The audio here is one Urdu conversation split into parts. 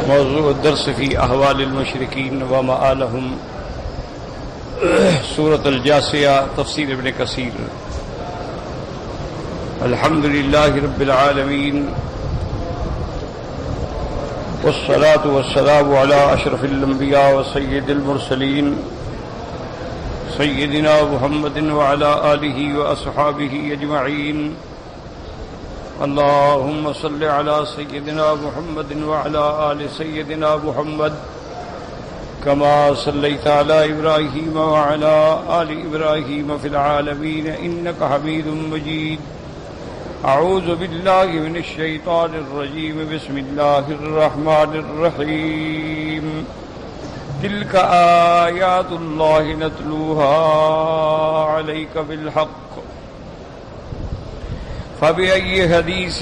موضوع الدرس في أحوال المشركين ومآلهم سورة الجاثية تفسير ابن كثير. الحمد لله رب العالمين والصلاة والسلام على أشرف الأنبياء وسيد المرسلين سيدنا محمد وعلى آله وأصحابه أجمعين. اللهم صل على سيدنا محمد وعلى آل سيدنا محمد كما صليت على إبراهيم وعلى آل إبراهيم في العالمين إنك حميد مجيد. أعوذ بالله من الشيطان الرجيم. بسم الله الرحمن الرحيم. تلك آيات الله نتلوها عليك بالحق فبأي حديث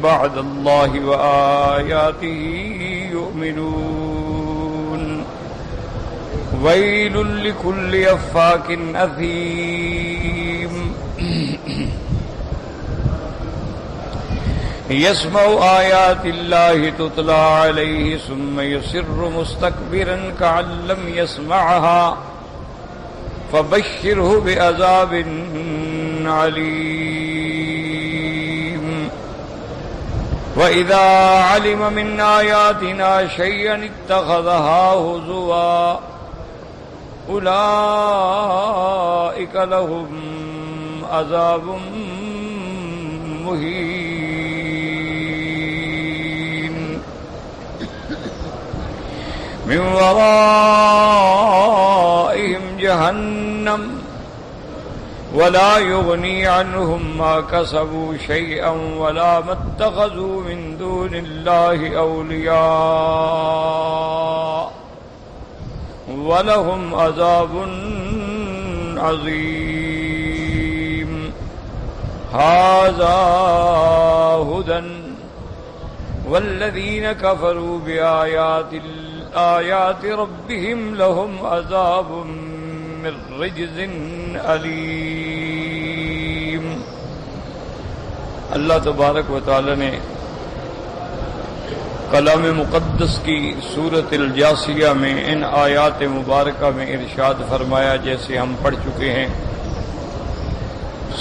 بعد الله وآياته يؤمنون. ويل لكل أفاك أثيم يسمع آيات الله تتلى عليه ثم يصر مستكبرا كأن لم يسمعها فبشره بعذاب عليم. وإذا علم من آياتنا شيئا اتخذها هزوا أولئك لهم عذاب مهين من ورائهم جهنم ولا يغني عنهم ما كسبوا شيئا ولا ما اتخذوا من دون الله أولياء ولهم عذاب عظيم. هذا هدى والذين كفروا بآيات ربهم لهم عذاب من رجز علیم. اللہ تبارک و تعالی نے کلام مقدس کی سورۃ الجاثیہ میں ان آیات مبارکہ میں ارشاد فرمایا جیسے ہم پڑھ چکے ہیں.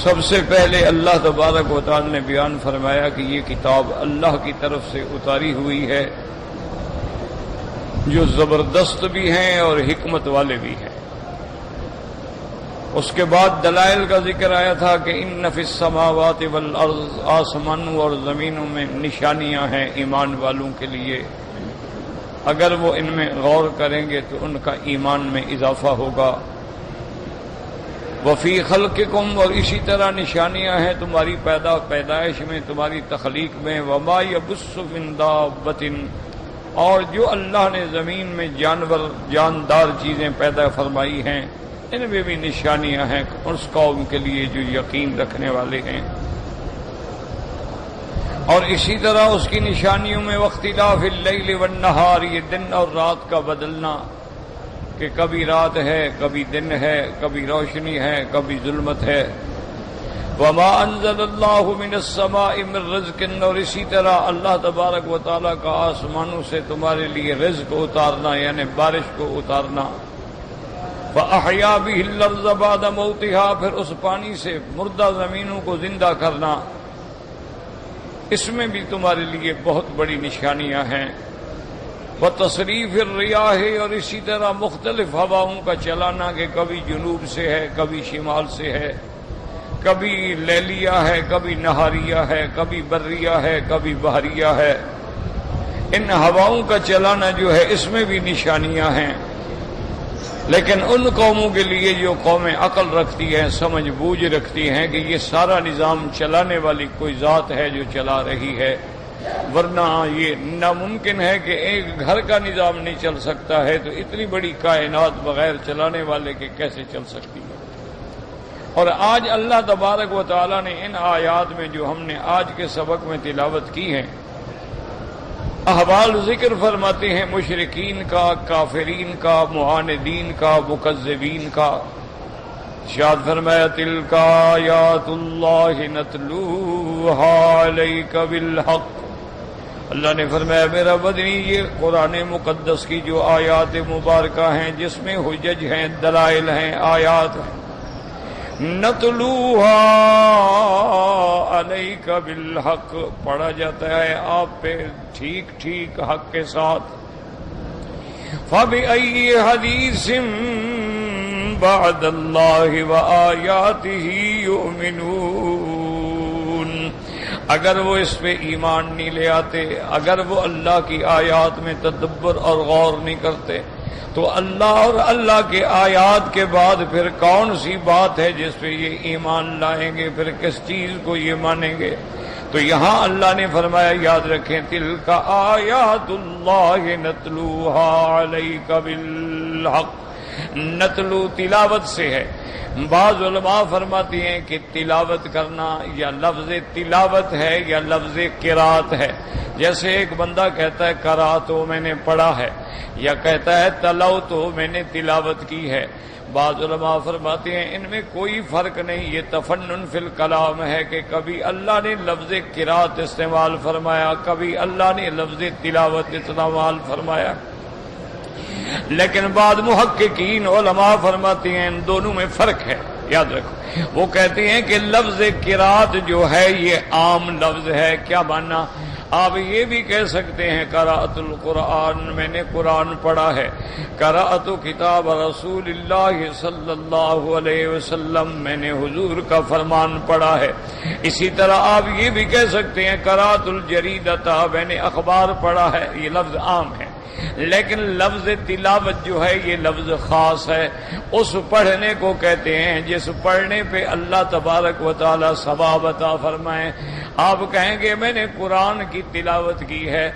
سب سے پہلے اللہ تبارک و تعالی نے بیان فرمایا کہ یہ کتاب اللہ کی طرف سے اتاری ہوئی ہے جو زبردست بھی ہیں اور حکمت والے بھی ہیں. اس کے بعد دلائل کا ذکر آیا تھا کہ ان فی السماوات والارض، آسمانوں اور زمینوں میں نشانیاں ہیں ایمان والوں کے لیے. اگر وہ ان میں غور کریں گے تو ان کا ایمان میں اضافہ ہوگا. وفی خلقکم، اور اسی طرح نشانیاں ہیں تمہاری پیدائش میں، تمہاری تخلیق میں. وما یبث من دابۃ، اور جو اللہ نے زمین میں جاندار چیزیں پیدا فرمائی ہیں ان میں بھی نشانیاں ہیں اس قوم کے لیے جو یقین رکھنے والے ہیں. اور اسی طرح اس کی نشانیوں میں واختلاف اللیل والنہار، یہ دن اور رات کا بدلنا کہ کبھی رات ہے کبھی دن ہے، کبھی روشنی ہے کبھی ظلمت ہے. وما انزل اللہ من السماء من رزق، اور اسی طرح اللہ تبارک و تعالیٰ کا آسمانوں سے تمہارے لیے رزق اتارنا یعنی بارش کو اتارنا. فَأَحْيَا بِهِ الْأَرْضَ بَعْدَ مَوْتِهَا، پھر اس پانی سے مردہ زمینوں کو زندہ کرنا. اس میں بھی تمہارے لیے بہت بڑی نشانیاں ہیں. وَتَصْرِيفِ الرِّيَاحِ، اور اسی طرح مختلف ہواؤں کا چلانا کہ کبھی جنوب سے ہے کبھی شمال سے ہے، کبھی لیلیہ ہے کبھی نہاریہ ہے، کبھی بریہ ہے کبھی بحریہ ہے. ان ہواؤں کا چلانا جو ہے اس میں بھی نشانیاں ہیں. لیکن ان قوموں کے لیے جو قومیں عقل رکھتی ہیں، سمجھ بوجھ رکھتی ہیں کہ یہ سارا نظام چلانے والی کوئی ذات ہے جو چلا رہی ہے، ورنہ یہ ناممکن ہے کہ ایک گھر کا نظام نہیں چل سکتا ہے تو اتنی بڑی کائنات بغیر چلانے والے کے کیسے چل سکتی ہے. اور آج اللہ تبارک و تعالی نے ان آیات میں جو ہم نے آج کے سبق میں تلاوت کی ہیں احوال ذکر فرماتے ہیں مشرکین کا، کافرین کا، معاندین کا، مکذبین کا. ارشاد فرمایا تلک آیات اللہ نتلوها علیک بالحق اللہ نے فرمایا میرا بدنی یہ قرآن مقدس کی جو آیات مبارکہ ہیں جس میں حجج ہیں، دلائل ہیں، آیات ہیں، نتلوہا علیک بالحق، پڑھا جاتا ہے آپ پہ ٹھیک ٹھیک حق کے ساتھ. فَبِأَيِّ حَدِيثٍ بَعْدَ اللَّهِ وَآيَاتِهِ يُؤْمِنُونَ. اگر وہ اس پہ ایمان نہیں لے آتے، اگر وہ اللہ کی آیات میں تدبر اور غور نہیں کرتے، تو اللہ اور اللہ کے آیات کے بعد پھر کون سی بات ہے جس پہ یہ ایمان لائیں گے، پھر کس چیز کو یہ مانیں گے؟ تو یہاں اللہ نے فرمایا یاد رکھیں تلک آیات اللہ نتلوہا علیک بالحق. نتلو تلاوت سے ہے. بعض علماء فرماتی ہیں کہ تلاوت کرنا یا لفظ تلاوت ہے یا لفظ قرات ہے. جیسے ایک بندہ کہتا ہے قراتو میں نے پڑھا ہے، یا کہتا ہے تلوتو میں نے تلاوت کی ہے. بعض علماء فرماتے ہیں ان میں کوئی فرق نہیں، یہ تفنن فی الکلام ہے کہ کبھی اللہ نے لفظ قرات استعمال فرمایا، کبھی اللہ نے لفظ تلاوت استعمال فرمایا. لیکن بعض محققین علماء فرماتے ہیں ان دونوں میں فرق ہے. یاد رکھو، وہ کہتے ہیں کہ لفظ قرات جو ہے یہ عام لفظ ہے. کیا ماننا؟ آپ یہ بھی کہہ سکتے ہیں قرأت القرآن، میں نے قرآن پڑھا ہے. قرأت کتاب رسول اللہ صلی اللہ علیہ وسلم، میں نے حضور کا فرمان پڑھا ہے. اسی طرح آپ یہ بھی کہہ سکتے ہیں قرأت الجریدۃ، میں نے اخبار پڑھا ہے. یہ لفظ عام ہے. لیکن لفظ تلاوت جو ہے یہ لفظ خاص ہے. اس پڑھنے کو کہتے ہیں جس پڑھنے پہ اللہ تبارک و تعالی ثواب عطا فرمائے. آپ کہیں گے میں نے قرآن کی تلاوت کی ہے،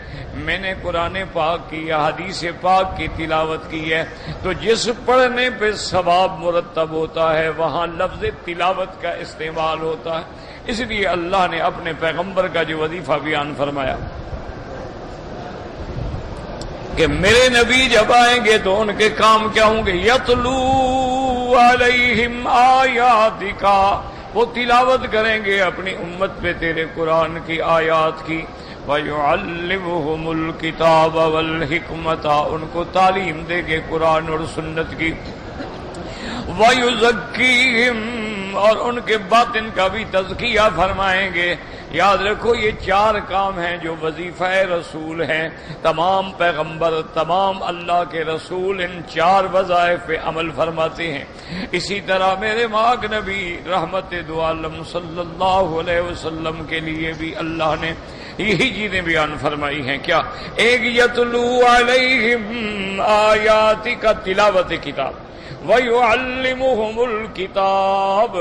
میں نے قرآن پاک کی یا حدیث پاک کی تلاوت کی ہے، تو جس پڑھنے پہ ثواب مرتب ہوتا ہے وہاں لفظ تلاوت کا استعمال ہوتا ہے. اس لیے اللہ نے اپنے پیغمبر کا جو وظیفہ بیان فرمایا کہ میرے نبی جب آئیں گے تو ان کے کام کیا ہوں گے؟ یتلو علیہم آیاتک، وہ تلاوت کریں گے اپنی امت پہ تیرے قرآن کی آیات کی. وَيُعَلِّمُهُمُ الْكِتَابَ وَالْحِكْمَةَ، ان کو تعلیم دے گے قرآن اور سنت کی. وَيُزَكِّيهِمْ، اور ان کے باطن کا بھی تزکیہ فرمائیں گے. یاد رکھو یہ چار کام ہیں جو وظیفہ رسول ہیں. تمام پیغمبر، تمام اللہ کے رسول ان چار وظائف پہ عمل فرماتے ہیں. اسی طرح میرے ماک نبی رحمت دو عالم صلی اللہ علیہ وسلم کے لیے بھی اللہ نے یہی چیزیں بیان فرمائی ہیں. کیا؟ ایک یتلو علیہم آیاتک، تلاوت کتاب. وَيُعَلِّمُهُمُ الْكِتَابَ،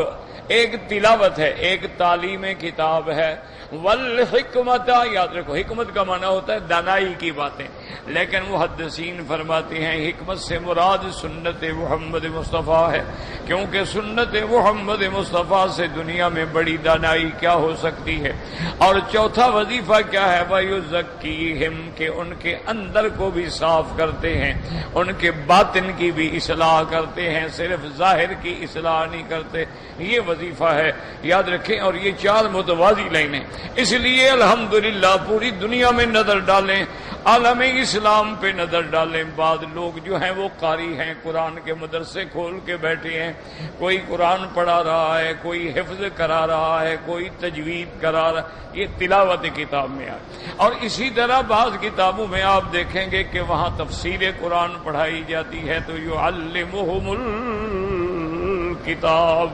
ایک تلاوت ہے، ایک تعلیم کتاب ہے. والحکمت، یاد رکھو حکمت کا معنی ہوتا ہے دانائی کی باتیں، لیکن محدثین فرماتے ہیں حکمت سے مراد سنت محمد مصطفیٰ ہے، کیونکہ سنت محمد مصطفیٰ سے دنیا میں بڑی دانائی کیا ہو سکتی ہے. اور چوتھا وظیفہ کیا ہے؟ وَيُزَكِّيهِمْ، کہ ان کے اندر کو بھی صاف کرتے ہیں، ان کے باطن کی بھی اصلاح کرتے ہیں، صرف ظاہر کی اصلاح نہیں کرتے. یہ وظیفہ ہے، یاد رکھیں. اور یہ چار متوازی لائنیں. اس لیے الحمدللہ پوری دنیا میں نظر ڈالیں، عالم اسلام پہ نظر ڈالیں، بعض لوگ جو ہیں وہ قاری ہیں، قرآن کے مدرسے کھول کے بیٹھے ہیں. کوئی قرآن پڑھا رہا ہے، کوئی حفظ کرا رہا ہے، کوئی تجوید کرا رہا ہے. یہ تلاوت کتاب میں آئے. اور اسی طرح بعض کتابوں میں آپ دیکھیں گے کہ وہاں تفسیر قرآن پڑھائی جاتی ہے تو یعلمہم الکتاب.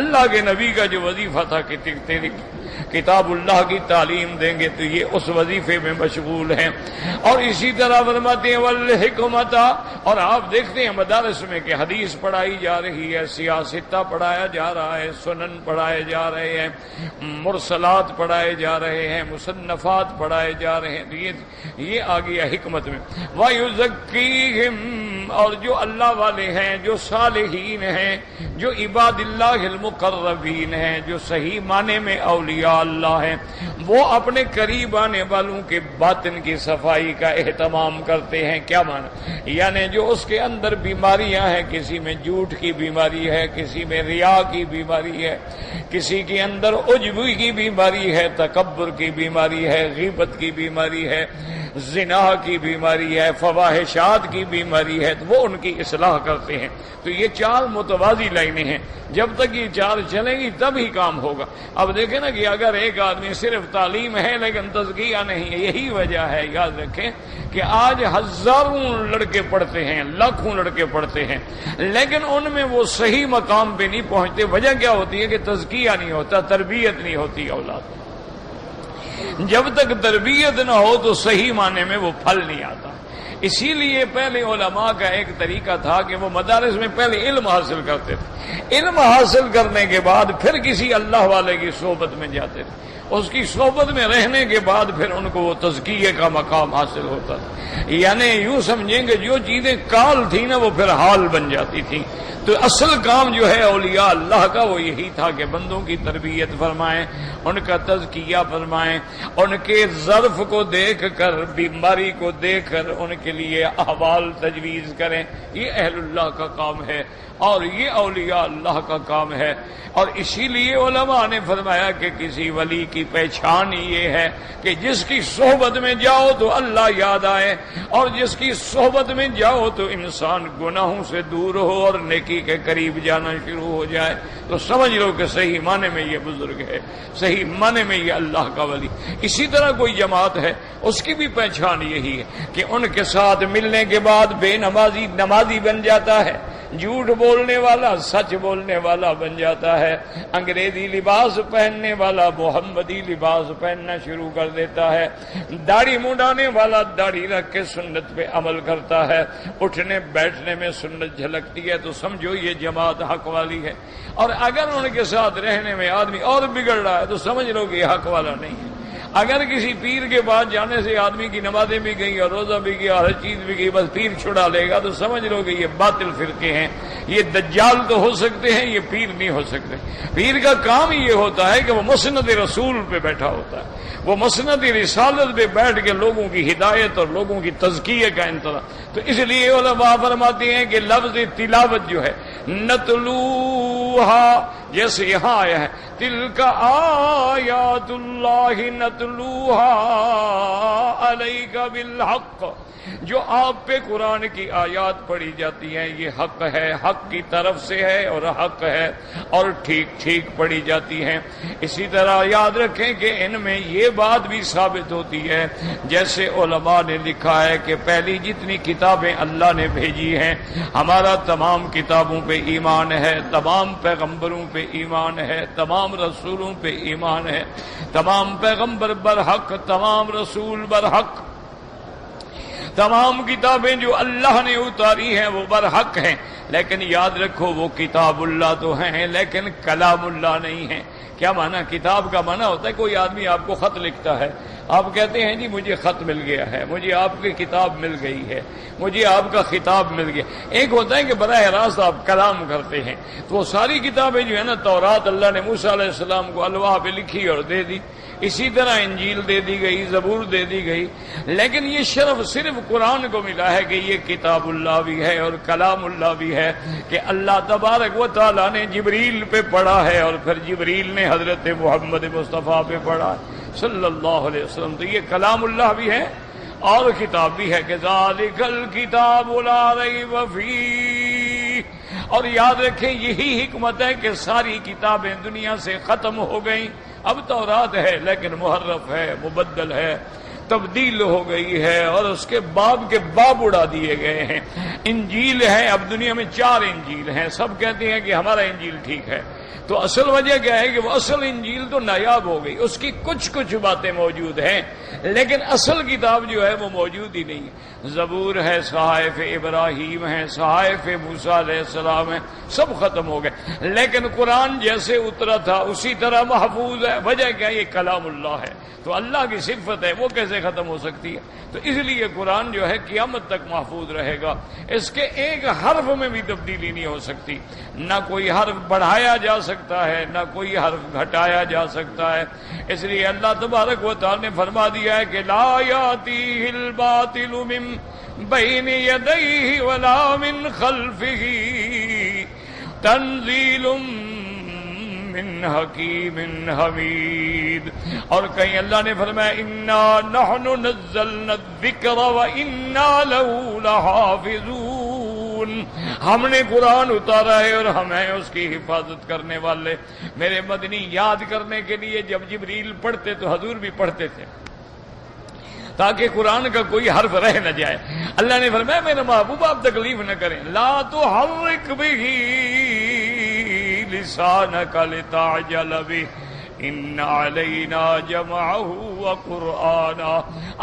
اللہ کے نبی کا جو وظیفہ تھا کہ تیری کتاب اللہ کی تعلیم دیں گے، تو یہ اس وظیفے میں مشغول ہیں. اور اسی طرح فرماتے ہیں والحکمت، اور آپ دیکھتے ہیں مدارس میں کہ حدیث پڑھائی جا رہی ہے، سیاستہ پڑھایا جا رہا ہے، سنن پڑھائے جا رہے ہیں، مرسلات پڑھائے جا رہے ہیں، مصنفات پڑھائے جا رہے ہیں. یہ آ گیا حکمت میں. وَيُزَكِّيهِمْ، اور جو اللہ والے ہیں، جو صالحین ہیں، جو عباد اللہ المقربین ہیں، جو صحیح معنی میں اولیاء اولیاء اللہ ہیں وہ اپنے قریب آنے والوں کے باطن کی صفائی کا اہتمام کرتے ہیں. کیا معنی؟ یعنی جو اس کے اندر بیماریاں ہیں، کسی میں جھوٹ کی بیماری ہے، کسی میں ریا کی بیماری ہے، کسی کے اندر عجبی کی بیماری ہے، تکبر کی بیماری ہے، غیبت کی بیماری ہے، زنا کی بیماری ہے، فواحشات کی بیماری ہے، تو وہ ان کی اصلاح کرتے ہیں. تو یہ چار متوازی لائنیں ہیں. جب تک یہ چار چلیں گی تب ہی کام ہوگا. اب دیکھیں نا کہ اگر ایک آدمی صرف تعلیم ہے لیکن تزکیہ نہیں ہے، یہی وجہ ہے. یاد رکھیں کہ آج ہزاروں لڑکے پڑھتے ہیں، لاکھوں لڑکے پڑھتے ہیں، لیکن ان میں وہ صحیح مقام پہ نہیں پہنچتے. وجہ کیا ہوتی ہے کہ تزکیہ نہیں ہوتا، تربیت نہیں ہوتی اولاد. جب تک تربیت نہ ہو تو صحیح معنی میں وہ پھل نہیں آتا. اسی لیے پہلے علماء کا ایک طریقہ تھا کہ وہ مدارس میں پہلے علم حاصل کرتے تھے، علم حاصل کرنے کے بعد پھر کسی اللہ والے کی صحبت میں جاتے تھے. اس کی صحبت میں رہنے کے بعد پھر ان کو وہ تزکیے کا مقام حاصل ہوتا تھا. یعنی یوں سمجھیں کہ جو چیزیں کال تھیں نا وہ پھر حال بن جاتی تھیں. تو اصل کام جو ہے اولیاء اللہ کا وہ یہی تھا کہ بندوں کی تربیت فرمائیں، ان کا تزکیہ فرمائیں، ان کے ظرف کو دیکھ کر، بیماری کو دیکھ کر ان کے لیے احوال تجویز کریں. یہ اہل اللہ کا کام ہے اور یہ اولیاء اللہ کا کام ہے. اور اسی لیے علماء نے فرمایا کہ کسی ولی کی پہچان یہ ہے کہ جس کی صحبت میں جاؤ تو اللہ یاد آئے، اور جس کی صحبت میں جاؤ تو انسان گناہوں سے دور ہو اور نیکی کے قریب جانا شروع ہو جائے. تو سمجھ لو کہ صحیح معنی میں یہ بزرگ ہے، صحیح معنی میں یہ اللہ کا ولی. اسی طرح کوئی جماعت ہے، اس کی بھی پہچان یہی ہے کہ ان کے ساتھ ملنے کے بعد بے نمازی نمازی بن جاتا ہے، جھوٹ بولنے والا سچ بولنے والا بن جاتا ہے، انگریزی لباس پہننے والا محمدی لباس پہننا شروع کر دیتا ہے، داڑھی منڈانے والا داڑھی رکھ کے سنت پہ عمل کرتا ہے، اٹھنے بیٹھنے میں سنت جھلکتی ہے. تو سمجھو یہ جماعت حق والی ہے. اور اگر ان کے ساتھ رہنے میں آدمی اور بگڑ رہا ہے تو سمجھ لو کہ یہ حق والا نہیں ہے. اگر کسی پیر کے پاس جانے سے آدمی کی نمازیں بھی گئی اور روزہ بھی گیا، ہر چیز بھی گئی، بس پیر چھڑا لے گا تو سمجھ لو کہ یہ باطل فرقے ہیں. یہ دجال تو ہو سکتے ہیں، یہ پیر نہیں ہو سکتے. پیر کا کام یہ ہوتا ہے کہ وہ مسند رسول پہ بیٹھا ہوتا ہے، وہ مسند رسالت پہ بیٹھ کے لوگوں کی ہدایت اور لوگوں کی تزکیے کا انتظام. تو اس لیے علماء فرماتے ہیں کہ لفظ تلاوت جو ہے نتلوہا، جیسے یہاں آیا ہے تلک آیات اللہ نتلوہا علیک بالحق، جو آپ پہ قرآن کی آیات پڑھی جاتی ہیں یہ حق ہے، حق کی طرف سے ہے اور حق ہے اور ٹھیک ٹھیک پڑھی جاتی ہیں. اسی طرح یاد رکھیں کہ ان میں یہ بات بھی ثابت ہوتی ہے، جیسے علماء نے لکھا ہے کہ پہلی جتنی کتابیں اللہ نے بھیجی ہیں، ہمارا تمام کتابوں پہ ایمان ہے، تمام پیغمبروں پہ ایمان ہے، تمام رسولوں پہ ایمان ہے، تمام پیغمبر برحق، تمام رسول برحق، تمام کتابیں جو اللہ نے اتاری ہیں وہ برحق ہیں. لیکن یاد رکھو وہ کتاب اللہ تو ہیں لیکن کلام اللہ نہیں ہیں. کیا معنی؟ کتاب کا معنی ہوتا ہے کوئی آدمی آپ کو خط لکھتا ہے، آپ کہتے ہیں جی مجھے خط مل گیا ہے، مجھے آپ کی کتاب مل گئی ہے، مجھے آپ کا خطاب مل گیا. ایک ہوتا ہے کہ براہ راست آپ کلام کرتے ہیں. تو وہ ساری کتابیں جو ہے نا، تورات اللہ نے موسیٰ علیہ السلام کو الواح پہ لکھی اور دے دی، اسی طرح انجیل دے دی گئی، زبور دے دی گئی. لیکن یہ شرف صرف قرآن کو ملا ہے کہ یہ کتاب اللہ بھی ہے اور کلام اللہ بھی ہے، کہ اللہ تبارک و تعالیٰ نے جبریل پہ پڑھا ہے اور پھر جبریل نے حضرت محمد مصطفیٰ پہ پڑھا صلی اللہ علیہ وسلم. تو یہ کلام اللہ بھی ہے اور کتاب بھی ہے کہ ذالک الکتاب لا ریب فیہ. اور یاد رکھیں یہی حکمت ہے کہ ساری کتابیں دنیا سے ختم ہو گئیں. اب تورات ہے لیکن محرف ہے، مبدل ہے، تبدیل ہو گئی ہے اور اس کے باب اڑا دیے گئے ہیں. انجیل ہے، اب دنیا میں 4 انجیل ہیں، سب کہتے ہیں کہ ہمارا انجیل ٹھیک ہے. تو اصل وجہ کیا ہے کہ وہ اصل انجیل تو نایاب ہو گئی، اس کی کچھ باتیں موجود ہیں لیکن اصل کتاب جو ہے وہ موجود ہی نہیں ہے. زبور ہے، صحائف ابراہیم ہے، صحائف موسیٰ علیہ السلام ہے، سب ختم ہو گئے. لیکن قرآن جیسے اترا تھا اسی طرح محفوظ ہے. وجہ کیا؟ یہ کلام اللہ ہے، تو اللہ کی صفت ہے، وہ کیسے ختم ہو سکتی ہے؟ تو اس لیے قرآن جو ہے قیامت تک محفوظ رہے گا. اس کے ایک حرف میں بھی تبدیلی نہیں ہو سکتی، نہ کوئی حرف بڑھایا جا سکتا ہے، نہ کوئی حرف گھٹایا جا سکتا ہے۔ اس لیے اللہ تبارک و تعالی نے فرما دیا ہے کہ لا یاتیہ الباطل من بین یدیہ ولا من خلفہ تنزیل من حکیم حمید۔ اور کہیں اللہ نے فرمایا انا نحن نزلنا الذکر وانا لہ لحافظون، ہم نے قرآن اتارا ہے اور ہم ہیں اس کی حفاظت کرنے والے۔ میرے مدنی یاد کرنے کے لیے جب جبریل پڑھتے تو حضور بھی پڑھتے تھے تاکہ قرآن کا کوئی حرف رہ نہ جائے۔ اللہ نے فرمایا میرے محبوب آپ تکلیف نہ کریں، لا تحرک بہ لسانک لتعجل بہ ان علینا جمعہ وقرآنا،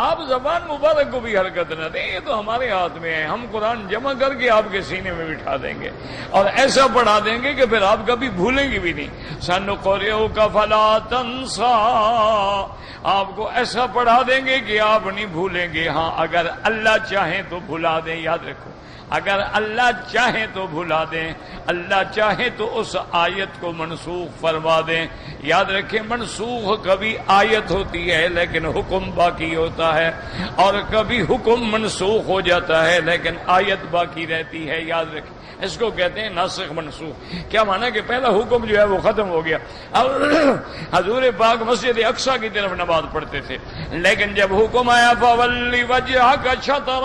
آپ زبان مبارک کو بھی حرکت نہ دیں، یہ تو ہمارے ہاتھ میں ہے، ہم قرآن جمع کر کے آپ کے سینے میں بٹھا دیں گے اور ایسا پڑھا دیں گے کہ پھر آپ کبھی بھولیں گے بھی نہیں۔ سنقرئک فلا تنسیٰ، آپ کو ایسا پڑھا دیں گے کہ آپ نہیں بھولیں گے۔ ہاں اگر اللہ چاہیں تو بھلا دیں، یاد رکھو، اگر اللہ چاہیں تو بھلا دیں، اللہ چاہیں تو اس آیت کو منسوخ فرما دیں۔ یاد رکھیں منسوخ کبھی آیت ہوتی ہے لیکن حکم باقی ہوتا ہے، اور کبھی حکم منسوخ ہو جاتا ہے لیکن آیت باقی رہتی ہے۔ یاد رکھیں اس کو کہتے ہیں ناسخ منسوخ۔ کیا مانا کہ پہلا حکم جو ہے وہ ختم ہو گیا، اب حضور پاک مسجد اقصی کی طرف نماز پڑھتے تھے، لیکن جب حکم آیا فَوَلِّ وَجْهَكَ شَطْرَ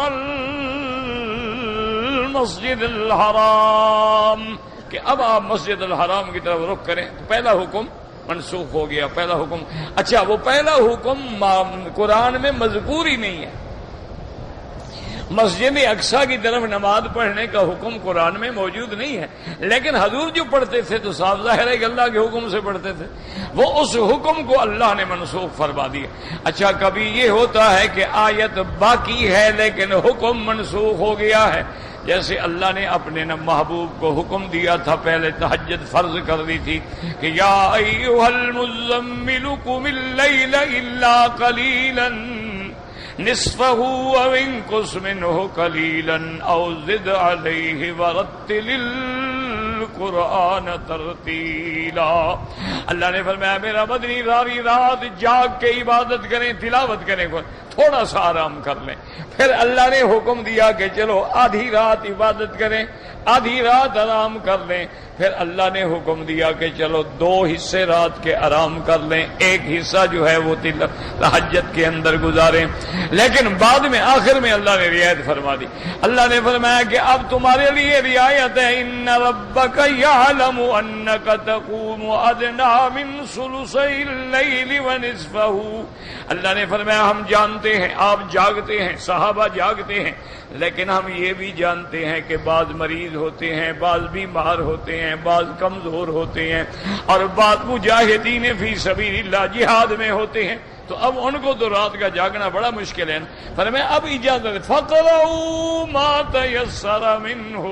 المسجد الحرام، کہ اب آپ مسجد الحرام کی طرف رخ کریں، تو پہلا حکم منسوخ ہو گیا۔ پہلا حکم، اچھا وہ پہلا حکم قرآن میں مذکور ہی نہیں ہے، مسجد اقصی کی طرف نماز پڑھنے کا حکم قرآن میں موجود نہیں ہے، لیکن حضور جو پڑھتے تھے تو صاف ظاہر ہے کہ اللہ کے حکم سے پڑھتے تھے، وہ اس حکم کو اللہ نے منسوخ فرما دیا۔ اچھا کبھی یہ ہوتا ہے کہ آیت باقی ہے لیکن حکم منسوخ ہو گیا ہے، جیسے اللہ نے اپنے محبوب کو حکم دیا تھا، پہلے تہجد فرض کر دی تھی کہ یا ایھا المزمل قم اللیل الا قلیلا نصفه او انقص منه قلیلا او زد علیہ ورتل القرآن ترتیلا۔ اللہ نے فرمایا میرا مدنی ساری رات جاگ کے عبادت کریں، تلاوت کریں، تھوڑا سا آرام کر لیں۔ پھر اللہ نے حکم دیا کہ چلو آدھی رات عبادت کریں، آدھی رات آرام کر لیں۔ پھر اللہ نے حکم دیا کہ چلو 2 حصے رات کے آرام کر لیں، ایک حصہ جو ہے وہ تہجد کے اندر گزاریں۔ لیکن بعد میں آخر میں اللہ نے رعایت فرما دی، اللہ نے فرمایا کہ اب تمہارے لیے رعایت ہے، ان ربک یعلم انک تقوم ادنی من ثلثی اللیل ونصفہ۔ اللہ نے فرمایا ہم جانتے ہیں آپ جاگتے ہیں، صحابہ جاگتے ہیں، لیکن ہم یہ بھی جانتے ہیں کہ بعض مریض ہوتے ہیں، بعض بیمار ہوتے ہیں، بعض کمزور ہوتے ہیں، اور بعض مجاہدین فی سبیل اللہ جہاد میں ہوتے ہیں، تو اب ان کو تو رات کا جاگنا بڑا مشکل ہے۔ فرمایا اب اجازت فَقْرَؤُوا مَا تَيَسَّرَ مِنْهُ،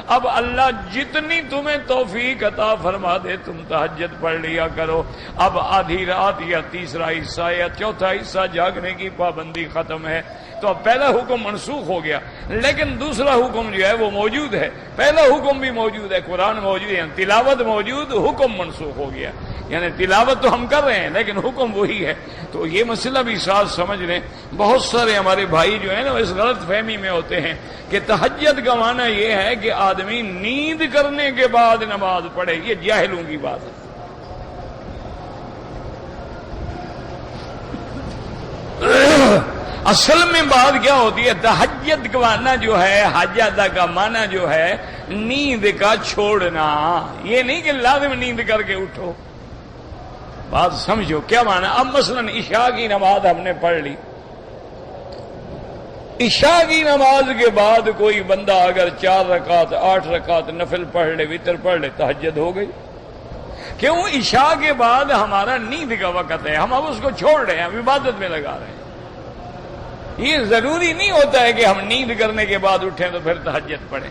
اب اللہ جتنی تمہیں توفیق عطا فرما دے تم تہجد پڑھ لیا کرو۔ اب آدھی رات یا تیسرا حصہ یا چوتھا حصہ جاگنے کی پابندی ختم ہے، تو اب پہلا حکم منسوخ ہو گیا، لیکن دوسرا حکم جو ہے وہ موجود ہے۔ پہلا حکم بھی موجود ہے، قرآن موجود ہے، تلاوت موجود، حکم منسوخ ہو گیا، یعنی تلاوت تو ہم کر رہے ہیں لیکن حکم وہی ہے۔ تو یہ مسئلہ بھی ساتھ سمجھ لیں، بہت سارے ہمارے بھائی جو ہیں نا اس غلط فہمی میں ہوتے ہیں کہ تہجد کا معنی یہ ہے کہ آدمی نیند کرنے کے بعد نماز پڑھے، یہ جاہلوں کی بات ہے۔ اصل میں بات کیا ہوتی ہے، تہجد کا معنی جو ہے، حجدہ کا معنی جو ہے نیند کا چھوڑنا، یہ نہیں کہ لازم نیند کر کے اٹھو۔ بات سمجھو کیا معنی۔ اب مثلا عشاء کی نماز ہم نے پڑھ لی، عشاء کی نماز کے بعد کوئی بندہ اگر 4 رکعت 8 رکعت نفل پڑھ لے، وتر پڑھ لے، تہجد ہو گئی۔ کیوں؟ عشاء کے بعد ہمارا نیند کا وقت ہے، ہم اب اس کو چھوڑ رہے ہیں، ہم عبادت میں لگا رہے ہیں۔ یہ ضروری نہیں ہوتا ہے کہ ہم نیند کرنے کے بعد اٹھیں تو پھر تہجد پڑھیں،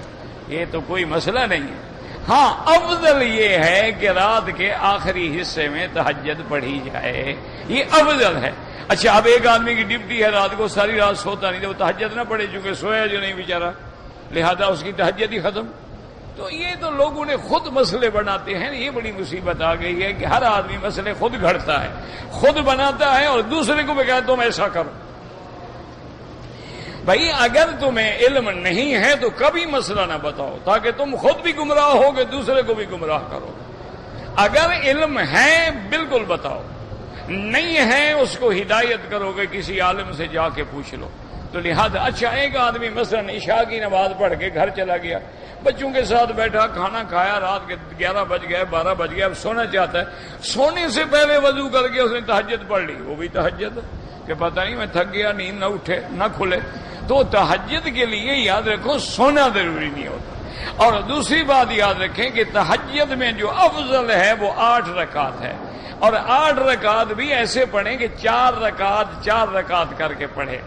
یہ تو کوئی مسئلہ نہیں ہے۔ ہاں افضل یہ ہے کہ رات کے آخری حصے میں تہجد پڑھی جائے، یہ افضل ہے۔ اچھا اب ایک آدمی کی ڈیوٹی ہے رات کو ساری رات سوتا نہیں، تو وہ تہجد نہ پڑھے چونکہ سویا جو نہیں بیچارہ، لہذا اس کی تہجد ہی ختم۔ تو یہ تو لوگوں نے خود مسئلے بناتے ہیں. یہ بڑی مصیبت آ گئی ہے کہ ہر آدمی مسئلے خود گھڑتا ہے، خود بناتا ہے اور دوسرے کو بھی کہتا ہے تم ایسا کرو. بھائی اگر تمہیں علم نہیں ہے تو کبھی مسئلہ نہ بتاؤ تاکہ تم خود بھی گمراہ ہو گے دوسرے کو بھی گمراہ کرو. اگر علم ہے بالکل بتاؤ، نہیں ہے اس کو ہدایت کرو گے، کسی عالم سے جا کے پوچھ لو. تو لہذا اچھا ایک آدمی مثلا عشاء کی نماز پڑھ کے گھر چلا گیا، بچوں کے ساتھ بیٹھا، کھانا کھایا، رات کے 11 بج گئے 12 بج گئے، اب سونا چاہتا ہے. سونے سے پہلے وضو کر کے اس نے تہجد پڑھ لی. وہ بھی تہجد کہ پتہ نہیں میں تھک گیا، نیند نہ اٹھے نہ کھلے. تو تہجد کے لیے یاد رکھو سونا ضروری نہیں ہوتا. اور دوسری بات یاد رکھیں کہ تہجد میں جو افضل ہے وہ 8 رکعت ہے، اور 8 رکعت بھی ایسے پڑھیں کہ 4 رکعت کر کے پڑھے،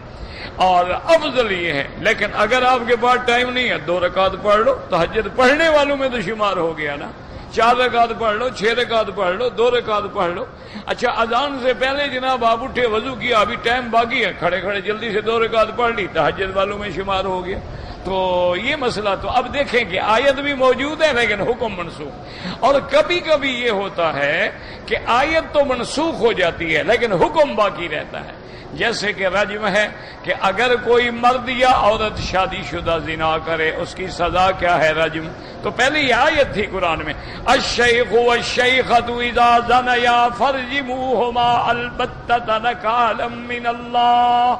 اور افضل یہ ہے. لیکن اگر آپ کے پاس ٹائم نہیں ہے 2 رکعت پڑھ لو. تہجد پڑھنے والوں میں تو شمار ہو گیا نا. 4 رکعت پڑھ لو، 6 رکعت پڑھ لو، 2 رکعت پڑھ لو. اچھا اذان سے پہلے جناب آپ اٹھے، وضو کیا، ابھی ٹائم باقی ہے، کھڑے کھڑے جلدی سے 2 رکعت پڑھ لی، تہجد والوں میں شمار ہو گیا. تو یہ مسئلہ تو اب دیکھیں کہ آیت بھی موجود ہے لیکن حکم منسوخ. اور کبھی کبھی یہ ہوتا ہے کہ آیت تو منسوخ ہو جاتی ہے لیکن حکم باقی رہتا ہے. جیسے کہ رجم ہے کہ اگر کوئی مرد یا عورت شادی شدہ زنا کرے اس کی سزا کیا ہے؟ رجم. تو پہلے یہ آیت تھی قرآن میں، الشیخ والشیخۃ اذا زنیا فرجموہما البتۃ نکالا من اللہ.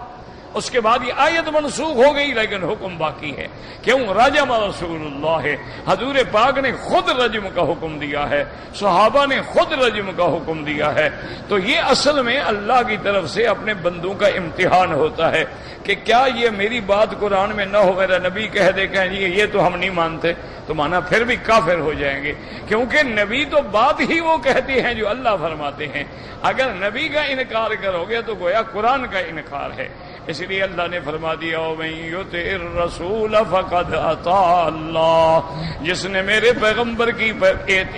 اس کے بعد یہ آیت منسوخ ہو گئی لیکن حکم باقی ہے. کیوں؟ رجم رسول اللہ، حضور پاک نے خود رجم کا حکم دیا ہے، صحابہ نے خود رجم کا حکم دیا ہے. تو یہ اصل میں اللہ کی طرف سے اپنے بندوں کا امتحان ہوتا ہے کہ کیا یہ میری بات قرآن میں نہ ہو، میرا نبی کہہ دے کہ یہ تو ہم نہیں مانتے، تو مانا پھر بھی کافر ہو جائیں گے. کیونکہ نبی تو بات ہی وہ کہتے ہیں جو اللہ فرماتے ہیں. اگر نبی کا انکار کرو گے تو گویا قرآن کا انکار ہے. اس لیے اللہ نے فرما دیا وَمَن يُطِعِ الرَّسُولَ فَقَدْ أَطَاعَ اللَّهَ، جس نے میرے پیغمبر کی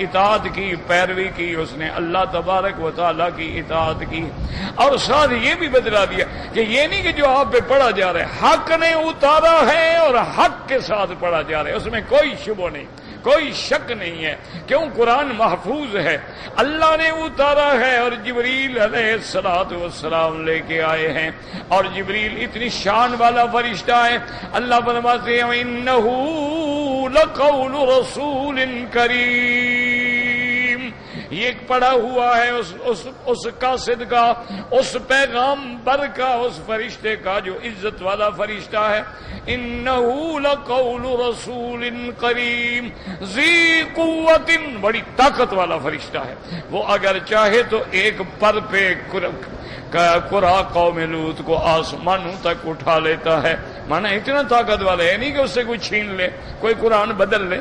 اطاعت کی، پیروی کی، اس نے اللہ تبارک و تعالیٰ کی اطاعت کی. اور ساتھ یہ بھی بتلا دیا کہ یہ نہیں کہ جو آپ پہ پڑھا جا رہا ہے حق نے اتارا ہے اور حق کے ساتھ پڑھا جا رہا ہے، اس میں کوئی شبہ نہیں، کوئی شک نہیں ہے. کیوں؟ قرآن محفوظ ہے، اللہ نے اتارا ہے اور جبریل علیہ السلام لے کے آئے ہیں. اور جبریل اتنی شان والا فرشتہ ہے، اللہ فرماتے ہیں اِنَّهُ لَقَوْلُ رَسُولٍ كَرِيمٍ. یہ پڑا ہوا ہے اس قاصد کا، اس پیغامبر کا، اس فرشتے کا جو عزت والا فرشتہ ہے. انہو لقول رسول کریم ذی قوت، بڑی طاقت والا فرشتہ ہے. وہ اگر چاہے تو ایک پر پہ قرا قوم لوط کو آسمانوں تک اٹھا لیتا ہے. مانا اتنا طاقت والا ہے نہیں کہ اس سے کوئی چھین لے، کوئی قرآن بدل لے.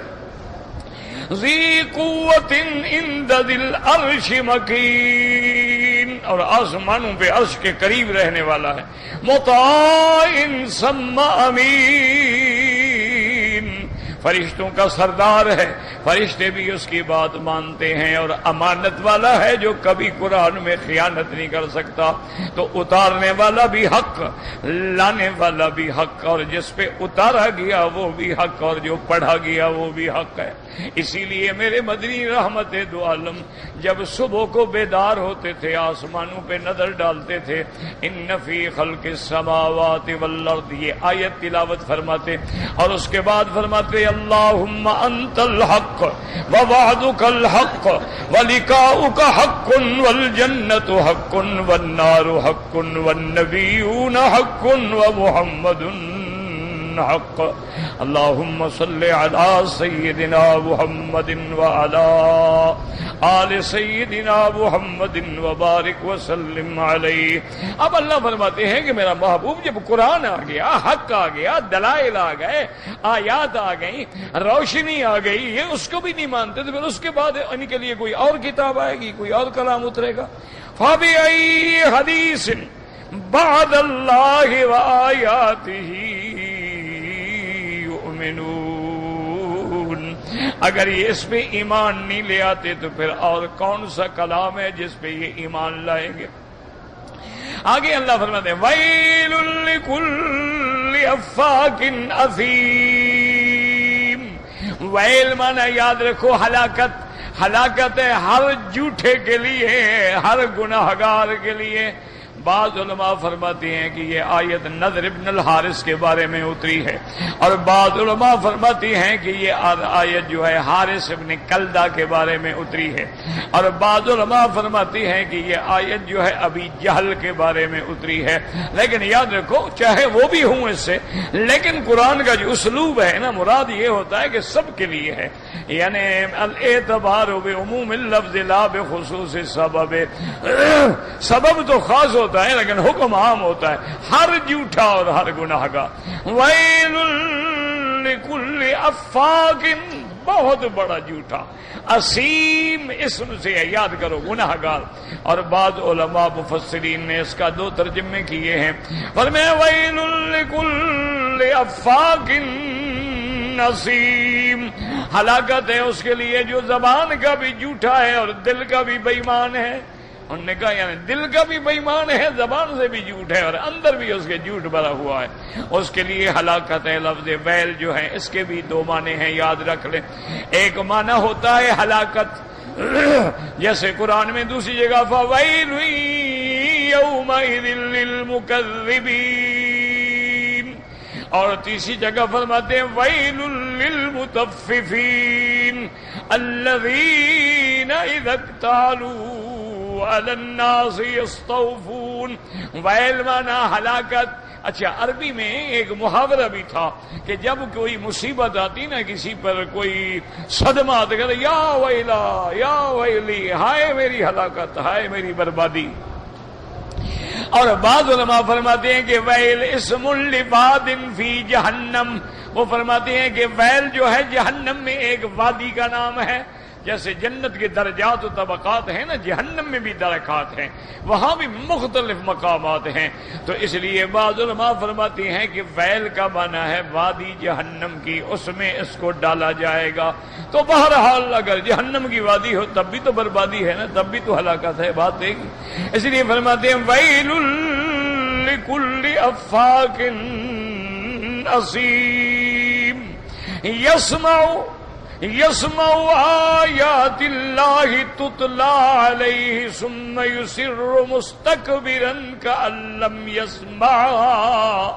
ذی قوت عند ذی العرش مکین، اور آسمانوں پہ عرش کے قریب رہنے والا ہے. مطاع ثم امین، فرشتوں کا سردار ہے، فرشتے بھی اس کی بات مانتے ہیں، اور امانت والا ہے جو کبھی قرآن میں خیانت نہیں کر سکتا. تو اتارنے والا بھی حق، لانے والا بھی حق، اور جس پہ اتارا گیا وہ بھی حق، اور جو پڑھا گیا وہ بھی حق ہے. اسی لیے میرے مدنی رحمت دو عالم جب صبح کو بیدار ہوتے تھے آسمانوں پہ نظر ڈالتے تھے، ان فی خلق السماوات والارض، یہ آیت تلاوت فرماتے، اور اس کے بعد فرماتے اللہم انت الحق ووعدک الحق ولقاؤک حق والجنت حق والنار حق والنبیون حق ومحمد حق. اللہم صل علی سیدنا محمد وعلی آل سیدنا محمد وبارک وسلم علیہ. اب اللہ فرماتے ہیں کہ میرا محبوب جب قرآن آ گیا، حق آ گیا، دلائل آ گئے، آیات آ گئی، روشنی آ گئی، یہ اس کو بھی نہیں مانتے تو پھر اس کے بعد ان کے لیے کوئی اور کتاب آئے گی، کوئی اور کلام اترے گا. فَبِأَيِّ حَدِيثٍ بَعْدَ اللَّهِ وَآيَاتِهِ اگر یہ اس پہ ایمان نہیں لے آتے تو پھر اور کون سا کلام ہے جس پہ یہ ایمان لائیں گے؟ آگے اللہ فرماتے ہیں وَيْلٌ لِكُلِّ أَفَّاكٍ أَثِيمٍ ویل مانا یاد رکھو ہلاکت، ہلاکت ہے ہر جھوٹے کے لیے، ہر گناہگار کے لیے۔ بعض علماء فرماتے ہیں کہ یہ آیت نضر ابن الحارث کے بارے میں اتری ہے، اور بعض علماء فرماتی ہیں کہ یہ آیت جو ہے حارث ابن کلدہ کے بارے میں اتری ہے، اور بعض علماء فرماتی ہیں کہ یہ آیت جو ہے ابی جہل کے بارے میں اتری ہے۔ لیکن یاد رکھو چاہے وہ بھی ہوں اس سے، لیکن قرآن کا جو اسلوب ہے نا، مراد یہ ہوتا ہے کہ سب کے لیے ہے، یعنی الاعتبار بعموم اللفظ لا بخصوص السبب، سبب تو خاص ہوتا ہے لیکن حکم عام ہوتا ہے، ہر جھوٹا اور ہر گناہ کا۔ ویل لکل افاک، بہت بڑا جھوٹا، اسیم اسم سے یاد کرو گناہ گار۔ اور بعض علماء مفسرین نے اس کا 2 ترجمے کیے ہیں، فرمایا ویل لکل افاک اسیم، ہلاکت ہے اس کے لیے جو زبان کا بھی جھوٹا ہے اور دل کا بھی بے ایمان ہے۔ انہوں نے کہا یعنی دل کا بھی بے ایمان ہے، زبان سے بھی جھوٹ ہے، اور اندر بھی اس کے جھوٹ بھرا ہوا ہے، اس کے لیے ہلاکت ہے۔ لفظ ویل جو ہے اس کے بھی 2 معنی ہیں، یاد رکھ لیں۔ ایک معنی ہوتا ہے ہلاکت، جیسے قرآن میں دوسری جگہ فَوَيْلٌ يَوْمَئِذٍ لِّلْمُكَذِّبِينَ، اور تیسری جگہ فرماتے ہیں وَيْلٌ لِّلْمُطَفِّفِينَ الَّذِينَ إِذَا اكْتَالُوا عَلَى النَّاسِ يَسْتَوْفُونَ۔ ویل مانا ہلاکت۔ اچھا عربی میں ایک محاورہ بھی تھا کہ جب کوئی مصیبت آتی نا کسی پر، کوئی صدمہ آتا کہتا یا ویلا یا ویلی، ہائے میری ہلاکت، ہائے میری بربادی۔ اور بعض علماء فرماتے ہیں کہ ویل اسم لواد فی جہنم، وہ فرماتے ہیں کہ ویل جو ہے جہنم میں ایک وادی کا نام ہے، جیسے جنت کے درجات و طبقات ہیں نا، جہنم میں بھی درکات ہیں، وہاں بھی مختلف مقامات ہیں۔ تو اس لیے بعض علماء فرماتی ہیں کہ ویل کا معنی ہے وادی جہنم کی، اس میں اس کو ڈالا جائے گا۔ تو بہرحال اگر جہنم کی وادی ہو تب بھی تو بربادی ہے نا، تب بھی تو ہلاکت ہے، بات ایک۔ اس لیے فرماتے ہیں ویل لکل افاک اسیم یسمع آیات اللہ تتلی علیہ ثم یصر مستکبرا کأن لم یسمعها۔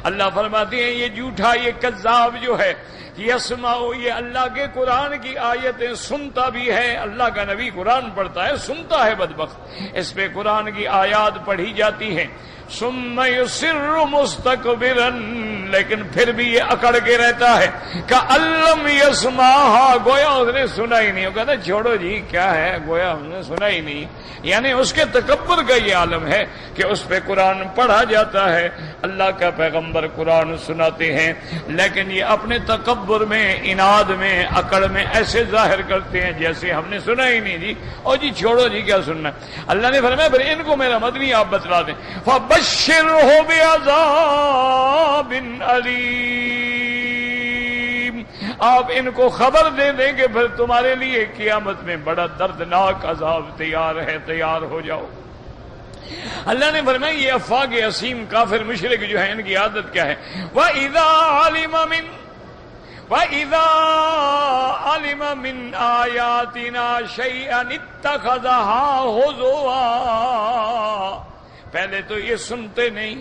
اللہ فرماتے ہیں یہ جھوٹا، یہ کذاب جو ہے، یسمع، یہ اللہ کے قرآن کی آیتیں سنتا بھی ہے، اللہ کا نبی قرآن پڑھتا ہے، سنتا ہے بدبخت، اس پہ قرآن کی آیات پڑھی جاتی ہیں، ثم یصر مستکبرا، لیکن پھر بھی یہ اکڑ کے رہتا ہے، کأن لم یسمعها، گویا اس نے سنا ہی نہیں۔ وہ کہتا ہے چھوڑو جی کیا ہے، گویا اس نے سنا ہی نہیں۔ یعنی اس کے تکبر کا یہ عالم ہے کہ اس پہ قرآن پڑھا جاتا ہے، اللہ کا پیغمبر قرآن سناتے ہیں، لیکن یہ اپنے تکبر میں، اناد میں، اکڑ میں ایسے ظاہر کرتے ہیں جیسے ہم نے سنا ہی نہیں جی، اور جی چھوڑو جی کیا سننا۔ اللہ نے فرمایا پھر ان کو میرا مدنی آپ بتلا دیں، فَبَشِّرْهُ بِعَذَابٍ أَلِيمٍ، آپ ان کو خبر دے دیں کہ پھر تمہارے لیے قیامت میں بڑا دردناک عذاب تیار ہے، تیار ہو جاؤ۔ اللہ نے فرمایا یہ افاق اسیم کافر مشرک جو ہے ان کی عادت کیا ہے، وَإِذَا عَلِمَ مِنْ آیَاتِنَا شَيْئًا اتَّخَذَهَا هُزُوًا، پہلے تو یہ سنتے نہیں،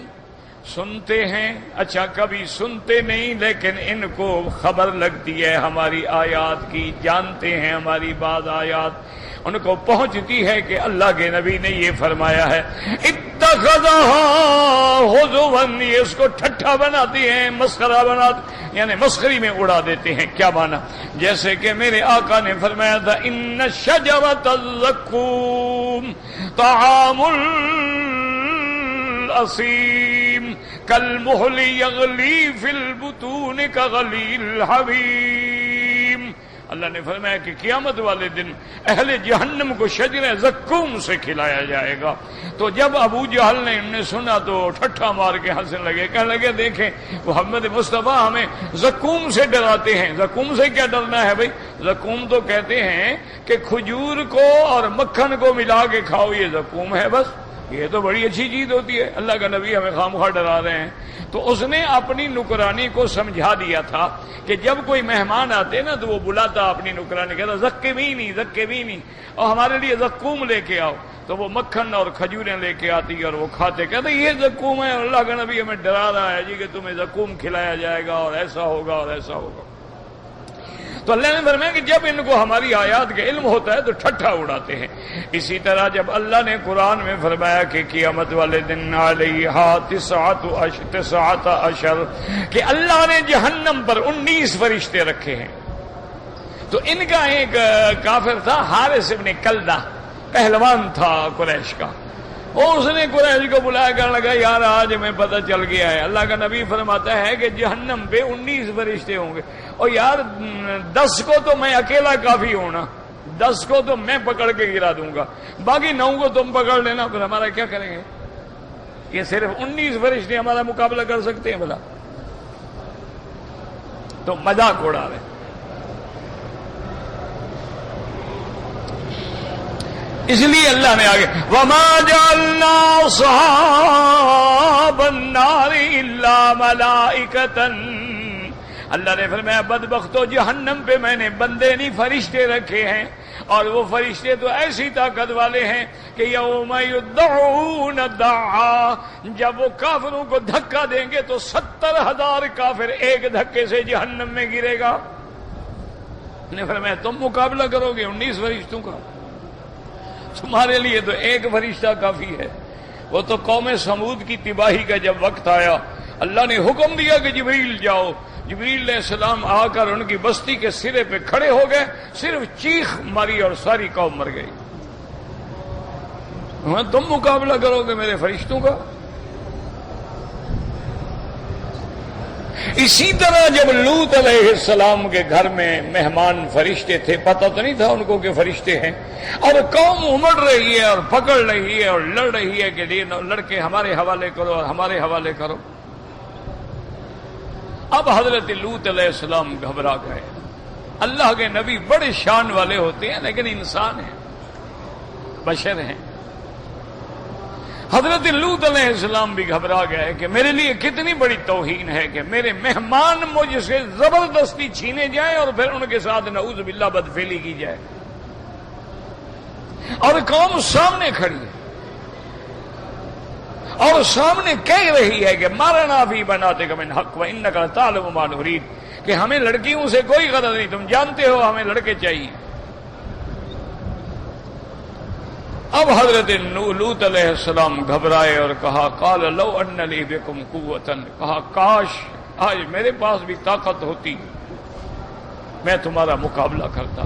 سنتے ہیں، اچھا کبھی سنتے نہیں لیکن ان کو خبر لگتی ہے ہماری آیات کی، جانتے ہیں ہماری بعض آیات، ان کو پہنچتی ہے کہ اللہ کے نبی نے یہ فرمایا ہے، اتخذها ہزوا، یہ اس کو ٹھٹھا بناتی ہیں، مسخرہ بناتے، یعنی مسخری میں اڑا دیتے ہیں۔ کیا مانا؟ جیسے کہ میرے آقا نے فرمایا تھا ان شجرۃ الزقوم طعام الاسیم کالمہل یغلی فی البطون کغلی الحمیم۔ اللہ نے فرمایا کہ قیامت والے دن اہل جہنم کو شجر زقوم سے کھلایا جائے گا۔ تو جب ابو جہل نے ان نے سنا تو ٹھٹھا مار کے ہنسنے لگے، کہنے لگے دیکھیں محمد مصطفیٰ ہمیں زقوم سے ڈراتے ہیں۔ زقوم سے کیا ڈرنا ہے بھائی؟ زقوم تو کہتے ہیں کہ کھجور کو اور مکھن کو ملا کے کھاؤ، یہ زقوم ہے بس، یہ تو بڑی اچھی چیز ہوتی ہے، اللہ کا نبی ہمیں خامخواہ ڈرا رہے ہیں۔ تو اس نے اپنی نکرانی کو سمجھا دیا تھا کہ جب کوئی مہمان آتے نا تو وہ بلاتا اپنی نکرانی، کہتا زکوینی زکوینی، اور ہمارے لیے زکوم لے کے آؤ، تو وہ مکھن اور کھجوریں لے کے آتی اور وہ کھاتے، کہتے یہ زکوم ہے، اور اللہ کا نبی ہمیں ڈرا رہا ہے جی کہ تمہیں زکوم کھلایا جائے گا اور ایسا ہوگا اور ایسا ہوگا۔ تو اللہ نے فرمایا کہ جب ان کو ہماری آیات کا علم ہوتا ہے تو ٹھٹھا اڑاتے ہیں۔ اسی طرح جب اللہ نے قرآن میں فرمایا کہ قیامت والے دن علیہا تسعۃ عشر، کہ اللہ نے جہنم پر 19 فرشتے رکھے ہیں، تو ان کا ایک کافر تھا حارث ابن کلدہ، پہلوان تھا قریش کا، اور اس نے قریش کو بلایا، کہنے لگا یار آج ہمیں پتہ چل گیا ہے، اللہ کا نبی فرماتا ہے کہ جہنم پہ 19 فرشتے ہوں گے، اور یار 10 کو تو میں اکیلا کافی ہوں نا، 10 کو تو میں پکڑ کے گرا دوں گا، باقی 9 کو تم پکڑ لینا، پھر ہمارا کیا کریں گے؟ یہ صرف 19 فرشتے ہمارا مقابلہ کر سکتے ہیں بھلا؟ تو مذاق اڑا رہے۔ اس لیے اللہ نے آگے وَمَا جَعَلْنَا أَصْحَابَ النَّارِ إِلَّا مَلَائِكَةً، اللہ نے فرمایا بدبختو جہنم پہ میں نے بندے نہیں فرشتے رکھے ہیں، اور وہ فرشتے تو ایسی طاقت والے ہیں کہ یوم یدعون دعا، جب وہ کافروں کو دھکا دیں گے تو 70,000 کافر ایک دھکے سے جہنم میں گرے گا۔ نے فرمایا تم مقابلہ کرو گے 19 فرشتوں کا؟ تمہارے لیے تو ایک فرشتہ کافی ہے۔ وہ تو قوم سمود کی تباہی کا جب وقت آیا، اللہ نے حکم دیا کہ جبریل جاؤ، جبریل علیہ السلام آ کر ان کی بستی کے سرے پہ کھڑے ہو گئے، صرف چیخ ماری اور ساری قوم مر گئی۔ تم مقابلہ کرو گے میرے فرشتوں کا؟ اسی طرح جب لوط علیہ السلام کے گھر میں مہمان فرشتے تھے، پتہ تو نہیں تھا ان کو کہ فرشتے ہیں، اور قوم امڑ رہی ہے اور پکڑ رہی ہے اور لڑ رہی ہے کہ یہ لڑکے ہمارے حوالے کرو اور ہمارے حوالے کرو۔ اب حضرت لوط علیہ السلام گھبرا گئے۔ اللہ کے نبی بڑے شان والے ہوتے ہیں لیکن انسان ہیں، بشر ہیں۔ حضرت لوط علیہ السلام بھی گھبرا گئے کہ میرے لیے کتنی بڑی توہین ہے کہ میرے مہمان مجھ سے زبردستی چھینے جائیں اور پھر ان کے ساتھ نعوذ باللہ بدفعلی کی جائے، اور قوم سامنے کھڑی ہے اور سامنے کہہ رہی ہے کہ مارنا فی بناتک من حق وانک لتعلم ما نرید، کہ ہمیں لڑکیوں سے کوئی غرض نہیں، تم جانتے ہو ہمیں لڑکے چاہیے۔ اب حضرت لوط علیہ السلام گھبرائے اور کہا قال لو ان لی بکم قوۃ، کہا کاش آج میرے پاس بھی طاقت ہوتی، میں تمہارا مقابلہ کرتا۔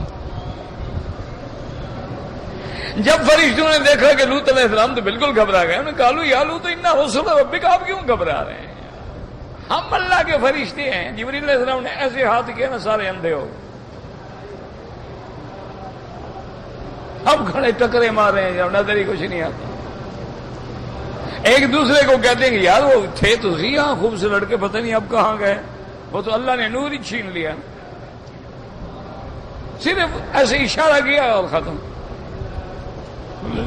جب فرشتوں نے دیکھا کہ لوط علیہ السلام تو بالکل گھبرا گئے، انہوں نے کہا یا لوط انا رسول ربک، آپ کیوں گھبرا رہے ہیں؟ ہم اللہ کے فرشتے ہیں۔ جبریل علیہ السلام نے ایسے ہاتھ کیا نا سارے اندھے ہو گئے۔ اب کھڑے ٹکرے مار رہے ہیں، نظر ہی کچھ نہیں آتا۔ ایک دوسرے کو کہتے ہیں کہ یار وہ تھے تو سی ہاں خوب سے لڑکے، پتہ نہیں اب کہاں گئے، وہ تو اللہ نے نور ہی چھین لیا، صرف ایسے اشارہ کیا اور ختم۔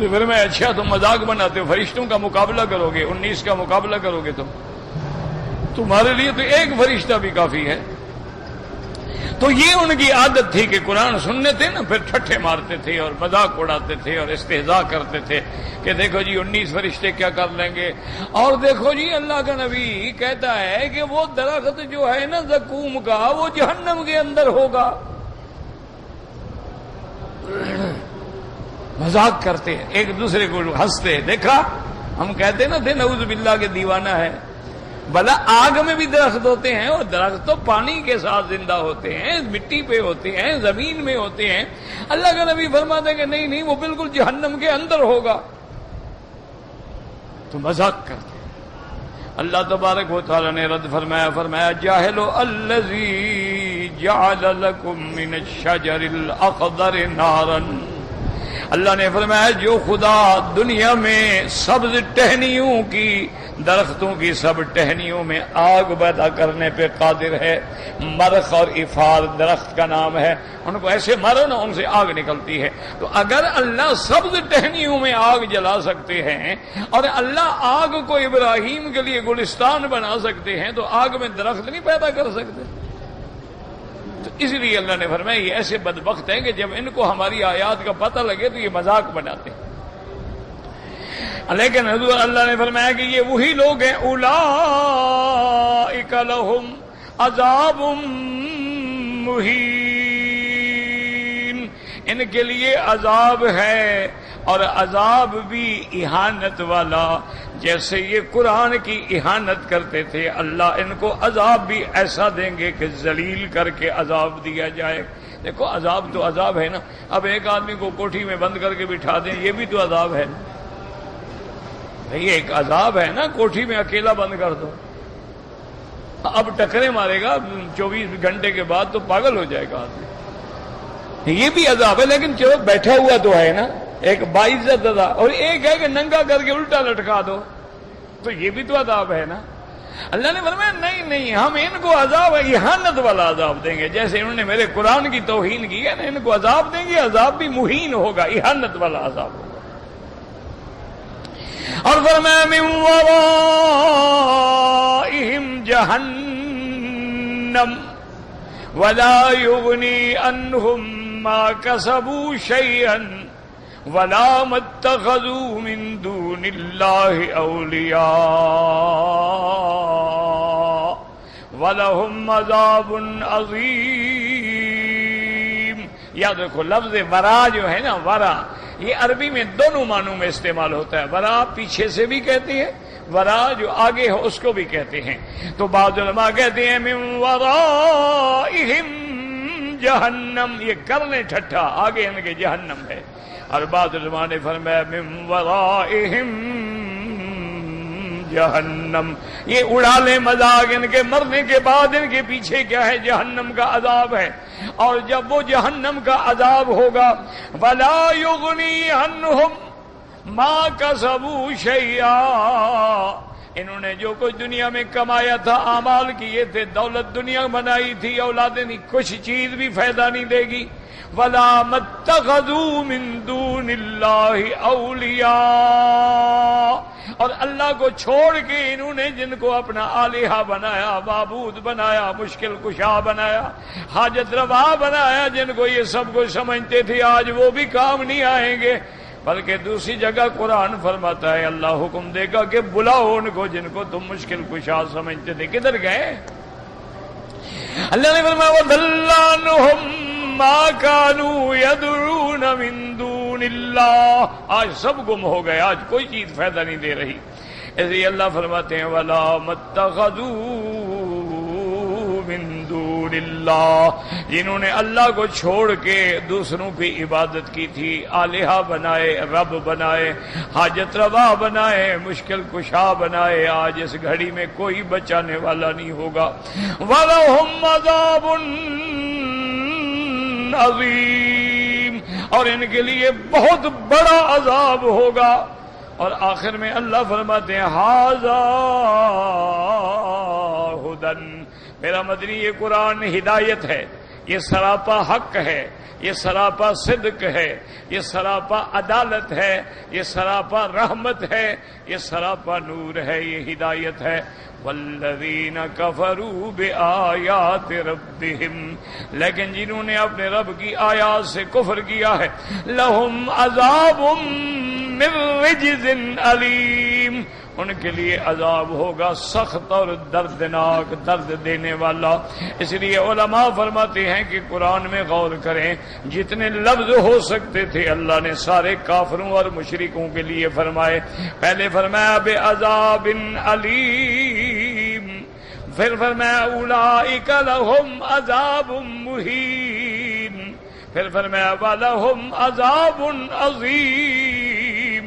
پھر میں اچھا تم مذاق بناتے ہو، فرشتوں کا مقابلہ کرو گے، 19 کا مقابلہ کرو گے، تمہارے لیے تو ایک فرشتہ بھی کافی ہے۔ تو یہ ان کی عادت تھی کہ قرآن سننے تھے نا پھر ٹھٹھے مارتے تھے اور مذاق اڑاتے تھے اور استہزاء کرتے تھے کہ دیکھو جی 19 فرشتے کیا کر لیں گے، اور دیکھو جی اللہ کا نبی کہتا ہے کہ وہ درخت جو ہے نا زقوم کا وہ جہنم کے اندر ہوگا۔ مذاق کرتے ایک دوسرے کو ہنستے، دیکھا ہم کہتے نا تھے نعوذ باللہ کے دیوانہ ہے، بھلا آگ میں بھی درخت ہوتے ہیں، اور درخت تو پانی کے ساتھ زندہ ہوتے ہیں، مٹی پہ ہوتے ہیں، زمین میں ہوتے ہیں۔ اللہ کا نبی فرماتے ہیں کہ نہیں نہیں وہ بالکل جہنم کے اندر ہوگا، تو مذاق کرتے ہیں۔ اللہ تبارک و تعالی نے رد فرمایا جاہلو الذی جعل لکم من الشجر الاخضر نارا، اللہ نے فرمایا جو خدا دنیا میں سبز ٹہنیوں کی درختوں کی سب ٹہنیوں میں آگ پیدا کرنے پہ قادر ہے، مرخ اور افار درخت کا نام ہے، ان کو ایسے مارو نا ان سے آگ نکلتی ہے، تو اگر اللہ سبز ٹہنیوں میں آگ جلا سکتے ہیں اور اللہ آگ کو ابراہیم کے لیے گلستان بنا سکتے ہیں تو آگ میں درخت نہیں پیدا کر سکتے؟ تو اس لیے اللہ نے فرمایا یہ ایسے بدبخت ہیں کہ جب ان کو ہماری آیات کا پتہ لگے تو یہ مذاق بناتے ہیں۔ لیکن حضور اللہ نے فرمایا کہ یہ وہی لوگ ہیں اولئک لہم عذاب مہین، ان کے لیے عذاب ہے اور عذاب بھی اہانت والا، جیسے یہ قرآن کی اہانت کرتے تھے اللہ ان کو عذاب بھی ایسا دیں گے کہ ذلیل کر کے عذاب دیا جائے۔ دیکھو عذاب تو عذاب ہے نا، اب ایک آدمی کو کوٹھی میں بند کر کے بٹھا دیں یہ بھی تو عذاب ہے، یہ ایک عذاب ہے نا، کوٹھی میں اکیلا بند کر دو، اب ٹکرے مارے گا 24 گھنٹے کے بعد تو پاگل ہو جائے گا آدمی، یہ بھی عذاب ہے، لیکن چلو بیٹھا ہوا تو ہے نا، ایک باعزت عذاب، اور ایک ہے کہ ننگا کر کے الٹا لٹکا دو تو یہ بھی تو عذاب ہے نا۔ اللہ نے فرمایا نہیں ہم ان کو عذاب اہانت والا عذاب دیں گے، جیسے انہوں نے میرے قرآن کی توہین کی ہے نا، ان کو عذاب دیں گے، عذاب بھی مہین ہوگا، اہانت والا عذاب ہوگا۔ اور فرمایا من ورائہم جہنم ولا یغنی عنہم ما کسبوا شیئا ولا ما اتخذوا من دون اللہ اولیاء ولہم عذاب عظیم۔ یاد رکھو لفظ ورا جو ہے نا، ورا یہ عربی میں دونوں معنوں میں استعمال ہوتا ہے، ورا پیچھے سے بھی کہتے ہیں، ورا جو آگے ہو اس کو بھی کہتے ہیں، تو بعض علماء کہتے ہیں من ورائہم جہنم، یہ کرنے ٹھٹھا آگے ان کے جہنم ہے، اور بعض علماء نے فرمایا من ورائہم جہنم، یہ اڑا لے مذاق، ان کے مرنے کے بعد ان کے پیچھے کیا ہے؟ جہنم کا عذاب ہے، اور جب وہ جہنم کا عذاب ہوگا ولا یغنی عنہم ما کسبوا شیئا، انہوں نے جو کچھ دنیا میں کمایا تھا، اعمال کیے تھے، دولت دنیا بنائی تھی، اولادیں نہیں، کچھ چیز بھی فائدہ نہیں دے گی۔ ولا متخذوا من دون اللہ اولیاء، اور اللہ کو چھوڑ کے انہوں نے جن کو اپنا الہہ بنایا، معبود بنایا، مشکل کشا بنایا، حاجت روا بنایا، جن کو یہ سب کچھ سمجھتے تھے آج وہ بھی کام نہیں آئیں گے۔ بلکہ دوسری جگہ قرآن فرماتا ہے اللہ حکم دے گا کہ بلاؤ ان کو جن کو تم مشکل کشا سمجھتے تھے، کدھر گئے؟ اللہ نے فرمایا وَضَلَّ عَنْهُمْ مَا كَانُوا يَدْعُونَ مِن دُونِ اللَّهِ، آج سب گم ہو گئے، آج کوئی چیز فائدہ نہیں دے رہی۔ اس لیے اللہ فرماتے ہیں وَلَا مَتَّخَذُوا مِن دُونِ اللَّهِ، جنہوں نے اللہ کو چھوڑ کے دوسروں کی عبادت کی تھی، الہہ بنائے، رب بنائے، حاجت روا بنائے، مشکل کشا بنائے، آج اس گھڑی میں کوئی بچانے والا نہیں ہوگا۔ وَلَهُمْ عَذَابٌ عظیم، اور ان کے لیے بہت بڑا عذاب ہوگا۔ اور آخر میں اللہ فرماتے ہیں ھذا ھدی، میرا مدنی یہ قرآن ہدایت ہے، یہ سراپا حق ہے، یہ سراپا صدق ہے، یہ سراپا عدالت ہے، یہ سراپا رحمت ہے، یہ سراپا نور ہے، یہ ہدایت ہے۔ والذین کفروا بآیات ربہم، لیکن جنہوں نے اپنے رب کی آیات سے کفر کیا ہے، لہم عذاب من رجز علیم، ان کے لیے عذاب ہوگا سخت اور دردناک، درد دینے والا۔ اس لیے علماء فرماتے ہیں کہ قرآن میں غور کریں، جتنے لفظ ہو سکتے تھے اللہ نے سارے کافروں اور مشرکوں کے لیے فرمائے۔ پہلے فرمایا بعذاب علیم، پھر فرمایا اولئک لہم عذاب مہین، پھر فرمایا ولہم عذاب عظیم،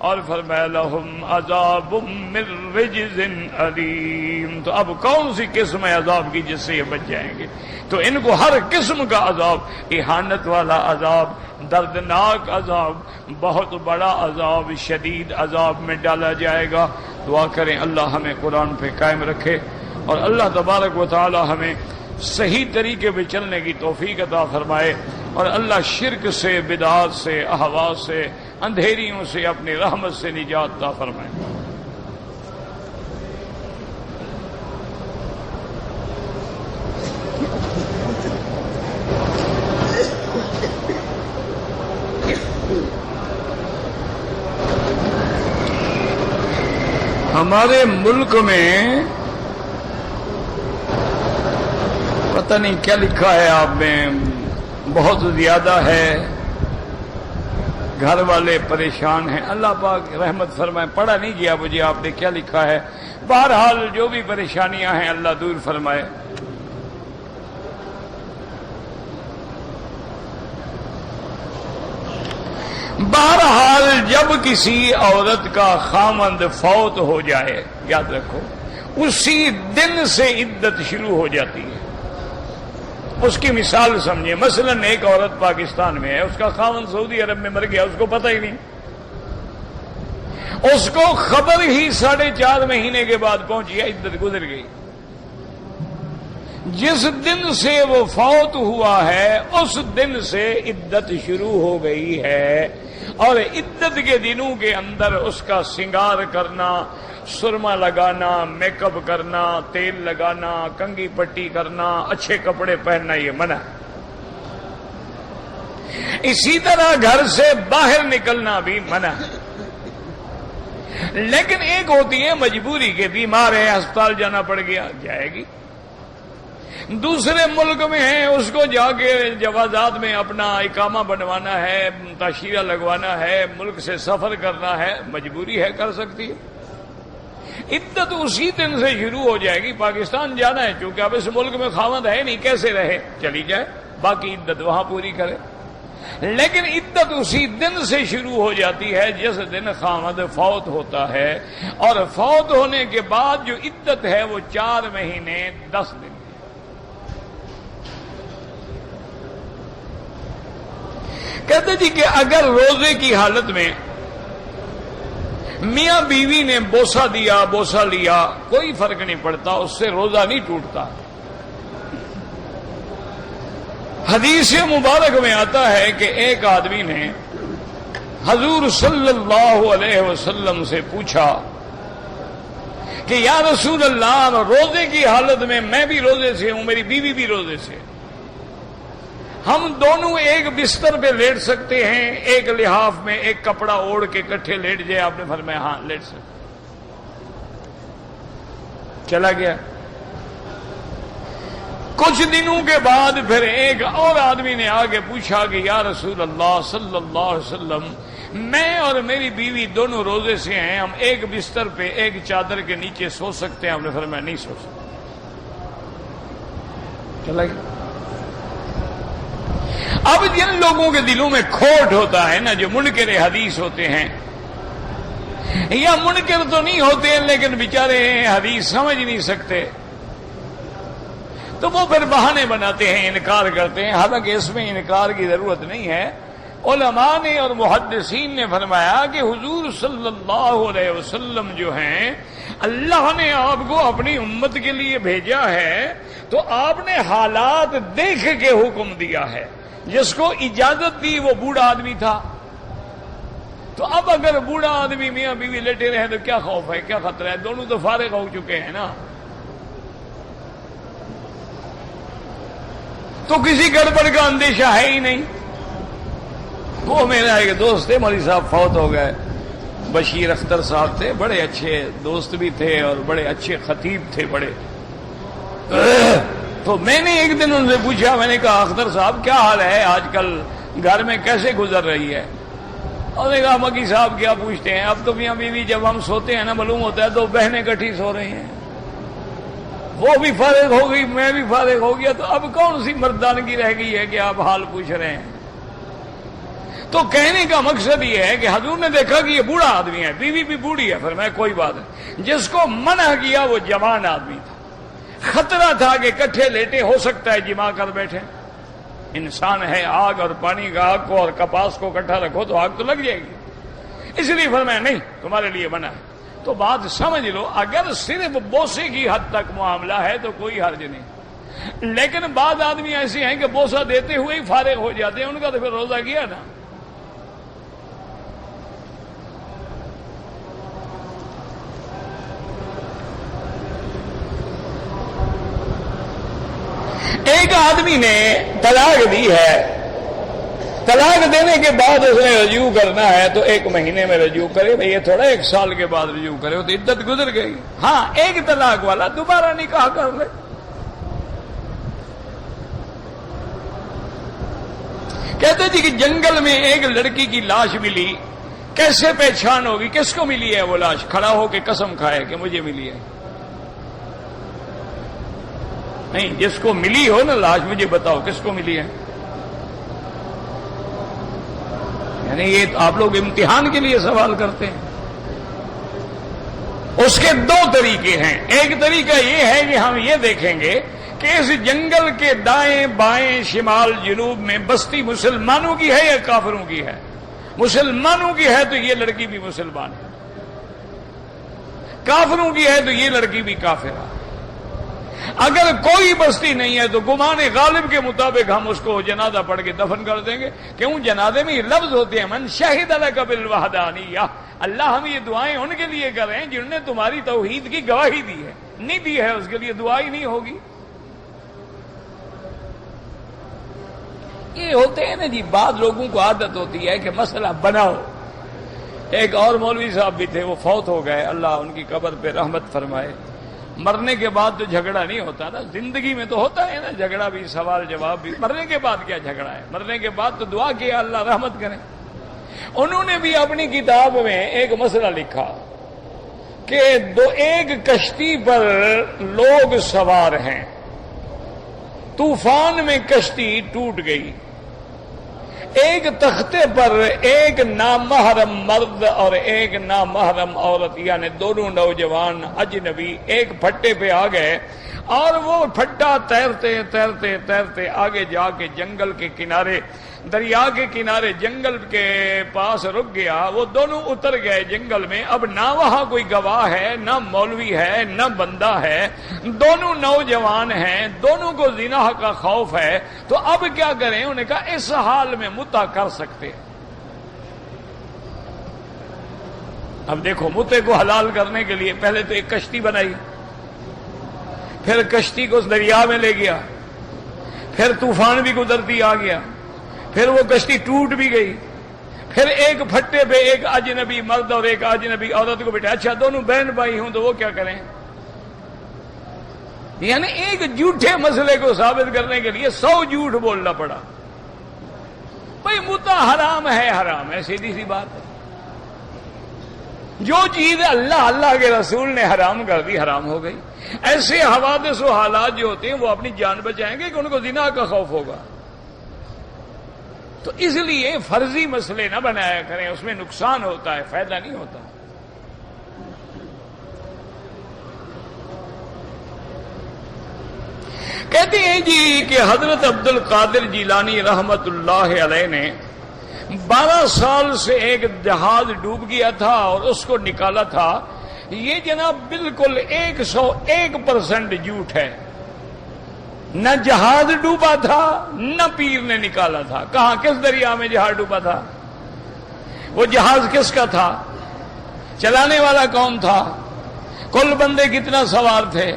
اور فرمایا لہم عذاب من رجز علیم، تو اب کون سی قسم ہے عذاب کی جس سے یہ بچ جائیں گے؟ تو ان کو ہر قسم کا عذاب، اہانت والا عذاب، دردناک عذاب، بہت بڑا عذاب، شدید عذاب میں ڈالا جائے گا۔ دعا کریں اللہ ہمیں قرآن پہ قائم رکھے، اور اللہ تبارک و تعالی ہمیں صحیح طریقے پہ چلنے کی توفیق عطا فرمائے، اور اللہ شرک سے، بدعات سے، اہوا سے، اندھیریوں سے اپنی رحمت سے نجات عطا فرمائے۔ ہمارے ملک میں پتہ نہیں کیا لکھا ہے آپ میں، بہت زیادہ ہے، گھر والے پریشان ہیں، اللہ پاک رحمت فرمائے۔ پڑھا نہیں گیا مجھے آپ نے کیا لکھا ہے، بہرحال جو بھی پریشانیاں ہیں اللہ دور فرمائے۔ بہرحال جب کسی عورت کا خامند فوت ہو جائے، یاد رکھو اسی دن سے عدت شروع ہو جاتی ہے۔ اس کی مثال سمجھیں، مثلا ایک عورت پاکستان میں ہے، اس کا خامند سعودی عرب میں مر گیا، اس کو پتہ ہی نہیں، اس کو خبر ہی 4.5 مہینے کے بعد پہنچی، عدت گزر گئی۔ جس دن سے وہ فوت ہوا ہے اس دن سے عدت شروع ہو گئی ہے، اور عدت کے دنوں کے اندر اس کا سنگار کرنا، سرما لگانا، میک اپ کرنا، تیل لگانا، کنگھی پٹی کرنا، اچھے کپڑے پہننا یہ منع۔ اسی طرح گھر سے باہر نکلنا بھی منع۔ لیکن ایک ہوتی ہے مجبوری کے، بیمار ہے ہسپتال جانا پڑ گیا، جائے گی۔ دوسرے ملک میں ہے، اس کو جا کے جوازات میں اپنا اقامہ بنوانا ہے، تاشیرہ لگوانا ہے، ملک سے سفر کرنا ہے، مجبوری ہے، کر سکتی ہے۔ عدت اسی دن سے شروع ہو جائے گی۔ پاکستان جانا ہے، چونکہ اب اس ملک میں خاوند ہے نہیں، کیسے رہے، چلی جائے، باقی عدت وہاں پوری کرے۔ لیکن عدت اسی دن سے شروع ہو جاتی ہے جس دن خاوند فوت ہوتا ہے، اور فوت ہونے کے بعد جو عدت ہے وہ 4 مہینے 10 دن۔ کہتے جی کہ اگر روزے کی حالت میں میاں بیوی نے بوسہ دیا، بوسہ لیا، کوئی فرق نہیں پڑتا، اس سے روزہ نہیں ٹوٹتا۔ حدیث مبارک میں آتا ہے کہ ایک آدمی نے حضور صلی اللہ علیہ وسلم سے پوچھا کہ یا رسول اللہ، روزے کی حالت میں بھی روزے سے ہوں، میری بیوی بھی روزے سے، ہم دونوں ایک بستر پہ لیٹ سکتے ہیں، ایک لحاف میں ایک کپڑا اوڑھ کے کٹھے لیٹ جائے؟ آپ نے فرمایا ہاں لیٹ سکتے۔ چلا گیا۔ کچھ دنوں کے بعد پھر ایک اور آدمی نے آگے پوچھا کہ یا رسول اللہ صلی اللہ علیہ وسلم، میں اور میری بیوی دونوں روزے سے ہیں، ہم ایک بستر پہ ایک چادر کے نیچے سو سکتے ہیں؟ آپ نے فرمایا نہیں سو سکتے۔ چلا گیا۔ اب جن لوگوں کے دلوں میں کھوٹ ہوتا ہے نا، جو منکر حدیث ہوتے ہیں، یا منکر تو نہیں ہوتے لیکن بیچارے حدیث سمجھ نہیں سکتے، تو وہ پھر بہانے بناتے ہیں، انکار کرتے ہیں، حالانکہ اس میں انکار کی ضرورت نہیں ہے۔ علماء نے اور محدثین نے فرمایا کہ حضور صلی اللہ علیہ وسلم جو ہیں، اللہ نے آپ کو اپنی امت کے لیے بھیجا ہے، تو آپ نے حالات دیکھ کے حکم دیا ہے۔ جس کو اجازت دی وہ بوڑھا آدمی تھا، تو اب اگر بوڑھا آدمی میاں بیوی لیٹے رہے تو کیا خوف ہے، کیا خطرہ ہے؟ دونوں تو فارغ ہو چکے ہیں نا، تو کسی گڑبڑ کا اندیشہ ہے ہی نہیں۔ وہ میرا ایک دوست تھے، مولوی صاحب فوت ہو گئے، بشیر اختر صاحب تھے، بڑے اچھے دوست بھی تھے اور بڑے اچھے خطیب تھے بڑے۔ تو میں نے ایک دن ان سے پوچھا، میں نے کہا اختر صاحب کیا حال ہے آج کل، گھر میں کیسے گزر رہی ہے؟ اور نے کہا مکی صاحب کیا پوچھتے ہیں، اب تو میاں بیوی جب ہم سوتے ہیں نا، معلوم ہوتا ہے تو بہنیں کٹھی سو رہی ہیں، وہ بھی فارغ ہو گئی، میں بھی فارغ ہو گیا، تو اب کون سی مردانگی رہ گئی ہے کہ آپ حال پوچھ رہے ہیں؟ تو کہنے کا مقصد یہ ہے کہ حضور نے دیکھا کہ یہ بوڑھا آدمی ہے، بیوی بھی بوڑھی ہے، فرمایا کوئی بات نہیں۔ جس کو منع کیا وہ جوان آدمی تھا، خطرہ تھا کہ کٹھے لیٹے ہو سکتا ہے جمع کر بیٹھے، انسان ہے، آگ اور پانی کا، آگ کو اور کپاس کو اکٹھا رکھو تو آگ تو لگ جائے گی، اس لیے فرمایا نہیں تمہارے لیے منع ہے۔ تو بات سمجھ لو، اگر صرف بوسے کی حد تک معاملہ ہے تو کوئی حرج نہیں، لیکن بعض آدمی ایسے ہیں کہ بوسہ دیتے ہوئے ہی فارغ ہو جاتے ہیں، ان کا تو پھر روزہ کیا نا۔ ایک آدمی نے طلاق دی ہے، طلاق دینے کے بعد اس نے رجوع کرنا ہے تو 1 مہینے میں رجوع کرے، بھئی یہ تھوڑا 1 سال کے بعد رجوع کرے، وہ تو عدت گزر گئی۔ ہاں، ایک طلاق والا دوبارہ نکاح کر لے۔ کہتے جی کہ جنگل میں ایک لڑکی کی لاش ملی، کیسے پہچان ہوگی کس کو ملی ہے وہ لاش؟ کھڑا ہو کے قسم کھائے کہ مجھے ملی ہے۔ نہیں، جس کو ملی ہو نا لاش، مجھے بتاؤ کس کو ملی ہے۔ یعنی یہ آپ لوگ امتحان کے لیے سوال کرتے ہیں۔ اس کے 2 طریقے ہیں۔ ایک طریقہ یہ ہے کہ ہم یہ دیکھیں گے کہ اس جنگل کے دائیں بائیں شمال جنوب میں بستی مسلمانوں کی ہے یا کافروں کی ہے۔ مسلمانوں کی ہے تو یہ لڑکی بھی مسلمان ہے، کافروں کی ہے تو یہ لڑکی بھی کافر ہے۔ اگر کوئی بستی نہیں ہے تو گمان غالب کے مطابق ہم اس کو جنازہ پڑھ کے دفن کر دیں گے۔ کیوں؟ جنازے میں یہ لفظ ہوتے ہیں من شہد لک بالوحدانیہ، اللہ ہم یہ دعائیں ان کے لیے کر رہے ہیں جنہوں نے تمہاری توحید کی گواہی دی ہے، نہیں دی ہے اس کے لیے دعا ہی نہیں ہوگی۔ یہ ہوتے ہیں نا جی، بعض لوگوں کو عادت ہوتی ہے کہ مسئلہ بناؤ۔ ایک اور مولوی صاحب بھی تھے، وہ فوت ہو گئے، اللہ ان کی قبر پہ رحمت فرمائے۔ مرنے کے بعد تو جھگڑا نہیں ہوتا نا، زندگی میں تو ہوتا ہے نا جھگڑا بھی، سوال جواب بھی، مرنے کے بعد کیا جھگڑا ہے؟ مرنے کے بعد تو دعا کیا اللہ رحمت کرے۔ انہوں نے بھی اپنی کتاب میں ایک مسئلہ لکھا کہ ایک کشتی پر لوگ سوار ہیں، طوفان میں کشتی ٹوٹ گئی، ایک تختے پر ایک نامحرم مرد اور ایک نامحرم عورت، یعنی دونوں نوجوان اجنبی ایک پھٹے پہ آ گئے، اور وہ پھٹا تیرتے تیرتے تیرتے آگے جا کے جنگل کے کنارے، دریا کے کنارے جنگل کے پاس رک گیا۔ وہ دونوں اتر گئے جنگل میں، اب نہ وہاں کوئی گواہ ہے، نہ مولوی ہے، نہ بندہ ہے، دونوں نوجوان ہیں، دونوں کو زنا کا خوف ہے، تو اب کیا کریں؟ انہوں نے کہا اس حال میں متع کر سکتے ہیں۔ اب دیکھو، متع کو حلال کرنے کے لیے پہلے تو ایک کشتی بنائی، پھر کشتی کو اس دریا میں لے گیا، پھر طوفان بھی قدرتی آ گیا، پھر وہ کشتی ٹوٹ بھی گئی، پھر ایک پھٹے پہ ایک اجنبی مرد اور ایک اجنبی عورت کو بٹھایا۔ اچھا دونوں بہن بھائی ہوں تو وہ کیا کریں؟ یعنی ایک جھوٹے مسئلے کو ثابت کرنے کے لیے 100 جھوٹ بولنا پڑا۔ بھائی متع حرام ہے، حرام ہے، سیدھی سی بات ہے۔ جو چیز اللہ کے رسول نے حرام کر دی، حرام ہو گئی۔ ایسے حوادث و حالات جو ہوتے ہیں وہ اپنی جان بچائیں گے کہ ان کو زنا کا خوف ہوگا، تو اس لیے فرضی مسئلے نہ بنایا کریں، اس میں نقصان ہوتا ہے، فائدہ نہیں ہوتا۔ کہتے ہیں جی کہ حضرت عبد القادر جیلانی رحمت اللہ علیہ نے 12 سال سے ایک جہاز ڈوب گیا تھا اور اس کو نکالا تھا۔ یہ جناب بالکل 101% جھوٹ ہے، نہ جہاز ڈوبا تھا نہ پیر نے نکالا تھا۔ کہاں، کس دریا میں جہاز ڈوبا تھا؟ وہ جہاز کس کا تھا؟ چلانے والا کون تھا؟ کل بندے کتنا سوار تھے؟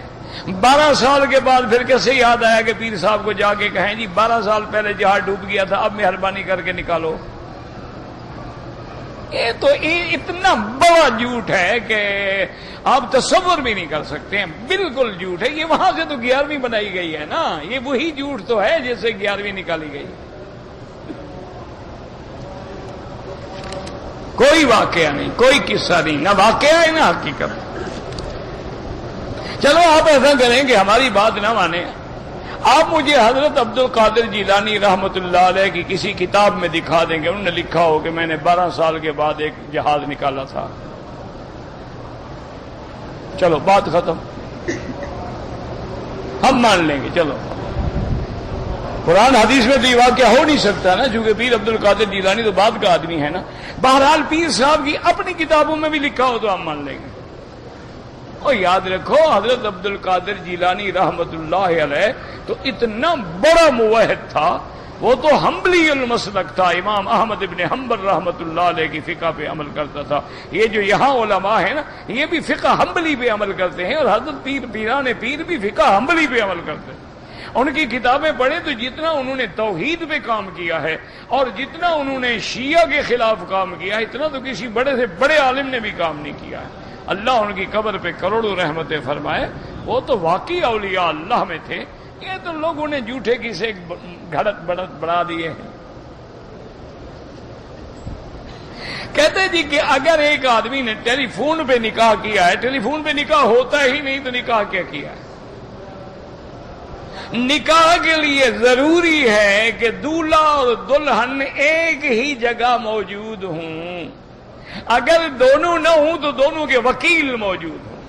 12 سال کے بعد پھر کیسے یاد آیا کہ پیر صاحب کو جا کے کہیں جی 12 سال پہلے جہاز ڈوب گیا تھا، اب مہربانی کر کے نکالو؟ یہ تو اتنا بڑا جھوٹ ہے کہ آپ تصور بھی نہیں کر سکتے ہیں، بالکل جھوٹ ہے۔ یہ وہاں سے تو 11ویں بنائی گئی ہے نا، یہ وہی جھوٹ تو ہے جیسے 11ویں نکالی گئی۔ کوئی واقعہ نہیں، کوئی قصہ نہیں، نہ واقعہ ہے نہ حقیقت۔ چلو آپ ایسا کریں کہ ہماری بات نہ مانیں، آپ مجھے حضرت عبد القادر جیلانی رحمت اللہ علیہ کی کسی کتاب میں دکھا دیں گے، انہوں نے لکھا ہو کہ میں نے 12 سال کے بعد ایک جہاز نکالا تھا، چلو بات ختم، ہم مان لیں گے، چلو قرآن حدیث میں تو یہ واقعہ ہو نہیں سکتا نا، چونکہ پیر عبد القادر جیلانی تو بعد کا آدمی ہے نا۔ بہرحال پیر صاحب کی اپنی کتابوں میں بھی لکھا ہو تو ہم مان لیں گے۔ اور یاد رکھو حضرت عبد القادر جیلانی رحمت اللہ علیہ تو اتنا بڑا موحد تھا، وہ تو حنبلی المسلک تھا، امام احمد ابن حنبل رحمت اللہ علیہ کی فقہ پہ عمل کرتا تھا۔ یہ جو یہاں علماء ہیں نا، یہ بھی فقہ حنبلی پہ عمل کرتے ہیں، اور حضرت پیران پیر بھی فقہ حنبلی پہ عمل کرتے ہیں۔ ان کی کتابیں پڑھیں تو جتنا انہوں نے توحید پہ کام کیا ہے اور جتنا انہوں نے شیعہ کے خلاف کام کیا ہے، اتنا تو کسی بڑے سے بڑے عالم نے بھی کام نہیں کیا ہے۔ اللہ ان کی قبر پہ کروڑوں رحمتیں فرمائے، وہ تو واقعی اولیاء اللہ میں تھے، یہ تو لوگوں نے جھوٹے کی سے گھڑت بڑھت بڑھا دیے ہیں۔ کہتے جی کہ اگر ایک آدمی نے ٹیلی فون پہ نکاح کیا ہے، ٹیلی فون پہ نکاح ہوتا ہی نہیں تو نکاح کیا کیا ہے؟ نکاح کے لیے ضروری ہے کہ دولہا اور دلہن ایک ہی جگہ موجود ہوں، اگر دونوں نہ ہوں تو دونوں کے وکیل موجود ہوں۔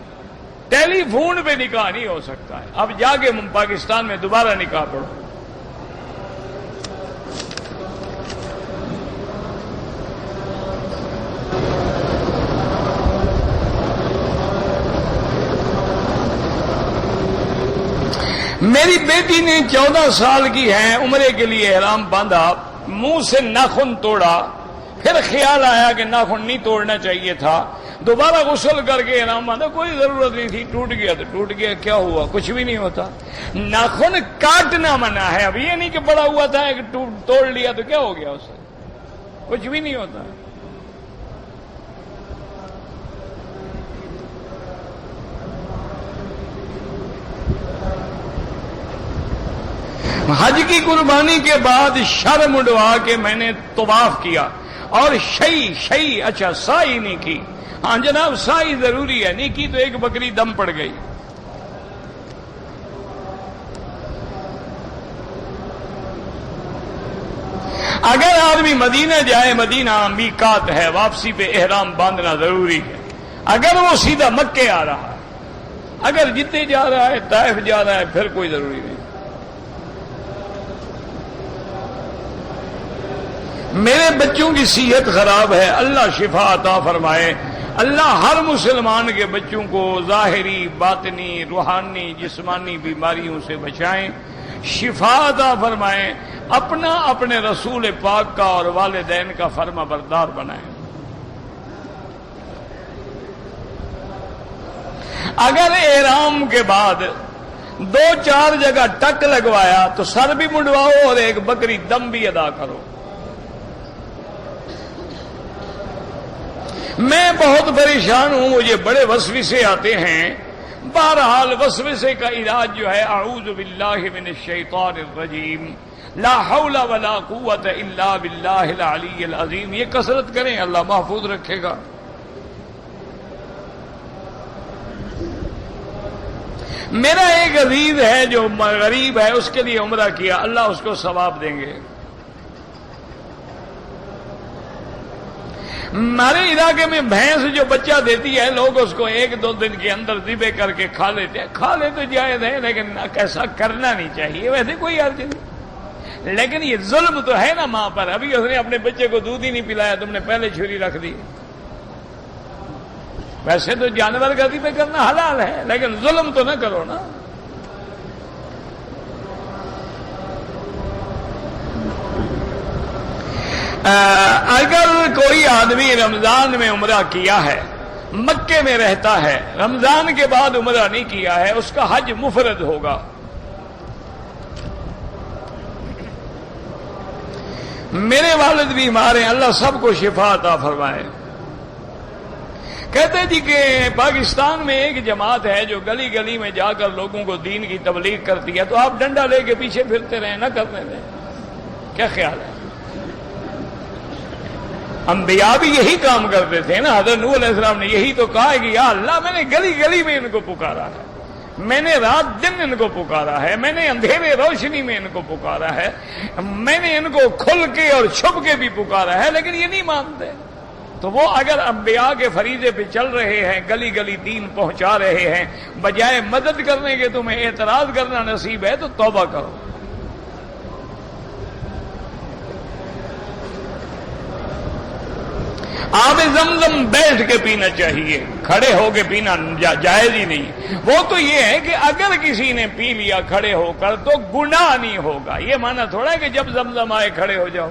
ٹیلی فون پہ نکاح نہیں ہو سکتا ہے۔ اب جا کے پاکستان میں دوبارہ نکاح پڑھو۔ میری بیٹی نے 14 سال کی ہے، عمرے کے لیے احرام باندھا، منہ سے ناخن توڑا، پھر خیال آیا کہ ناخن نہیں توڑنا چاہیے تھا، دوبارہ غسل کر کے احرام باندھا، کوئی ضرورت نہیں تھی، ٹوٹ گیا تو ٹوٹ گیا، کیا ہوا؟ کچھ بھی نہیں ہوتا۔ ناخن کاٹنا منع ہے، اب یہ نہیں کہ بڑا ہوا تھا کہ توڑ لیا تو کیا ہو گیا اسے، کچھ بھی نہیں ہوتا۔ حج کی قربانی کے بعد شرم اڑوا کے میں نے طواف کیا اور شئی اچھا سائی نہیں کی۔ ہاں جناب سائی ضروری ہے، نہیں کی تو ایک بکری دم پڑ گئی۔ اگر آدمی مدینہ جائے، مدینہ میقات ہے، واپسی پہ احرام باندھنا ضروری ہے۔ اگر وہ سیدھا مکے آ رہا ہے، اگر جتنے جا رہا ہے، طائف جا رہا ہے، پھر کوئی ضروری نہیں۔ میرے بچوں کی صحت خراب ہے، اللہ شفا عطا فرمائے۔ اللہ ہر مسلمان کے بچوں کو ظاہری، باطنی، روحانی، جسمانی بیماریوں سے بچائیں، شفا عطا فرمائیں، اپنا اپنے رسول پاک کا اور والدین کا فرما بردار بنائیں۔ اگر احرام کے بعد 2-4 جگہ ٹک لگوایا تو سر بھی منڈواؤ اور ایک بکری دم بھی ادا کرو۔ میں بہت پریشان ہوں، مجھے بڑے وسوسے آتے ہیں۔ بہرحال وسوسے کا علاج جو ہے اعوذ باللہ من الشیطان الرجیم، لا حول ولا قوت الا باللہ العلی العظیم، یہ کثرت کریں، اللہ محفوظ رکھے گا۔ میرا ایک عزیز ہے جو غریب ہے، اس کے لیے عمرہ کیا، اللہ اس کو ثواب دیں گے۔ ہمارے علاقے میں بھینس جو بچہ دیتی ہے، لوگ اس کو 1-2 دن کے اندر ذبح کر کے کھا لیتے ہیں۔ کھا لے تو جائز ہے، لیکن ایسا کرنا نہیں چاہیے، ویسے کوئی حرج نہیں، لیکن یہ ظلم تو ہے نا ماں پر۔ ابھی اس نے اپنے بچے کو دودھ ہی نہیں پلایا، تم نے پہلے چھری رکھ دی۔ ویسے تو جانور کا ذبح کرنا حلال ہے، لیکن ظلم تو نہ کرو نا۔ اگر کوئی آدمی رمضان میں عمرہ کیا ہے، مکے میں رہتا ہے، رمضان کے بعد عمرہ نہیں کیا ہے، اس کا حج مفرد ہوگا۔ میرے والد بیمار ہیں، اللہ سب کو شفا عطا فرمائے۔ کہتے جی کہ پاکستان میں ایک جماعت ہے جو گلی گلی میں جا کر لوگوں کو دین کی تبلیغ کرتی ہے، تو آپ ڈنڈا لے کے پیچھے پھرتے رہیں، نہ کرنے دیں، کیا خیال ہے؟ انبیاء بھی یہی کام کرتے تھے نا، حضرت نوح علیہ السلام نے یہی تو کہا ہے کہ یا اللہ میں نے گلی گلی میں ان کو پکارا ہے، میں نے رات دن ان کو پکارا ہے، میں نے اندھیرے روشنی میں ان کو پکارا ہے، میں نے ان کو کھل کے اور چھپ کے بھی پکارا ہے، لیکن یہ نہیں مانتے۔ تو وہ اگر انبیاء کے فریضے پہ چل رہے ہیں، گلی گلی دین پہنچا رہے ہیں، بجائے مدد کرنے کے تمہیں اعتراض کرنا نصیب ہے تو توبہ کرو۔ آب زمزم بیٹھ کے پینا چاہیے، کھڑے ہو کے پینا جائز ہی نہیں۔ وہ تو یہ ہے کہ اگر کسی نے پی لیا کھڑے ہو کر تو گناہ نہیں ہوگا، یہ معنی تھوڑا ہے کہ جب زمزم آئے کھڑے ہو جاؤ۔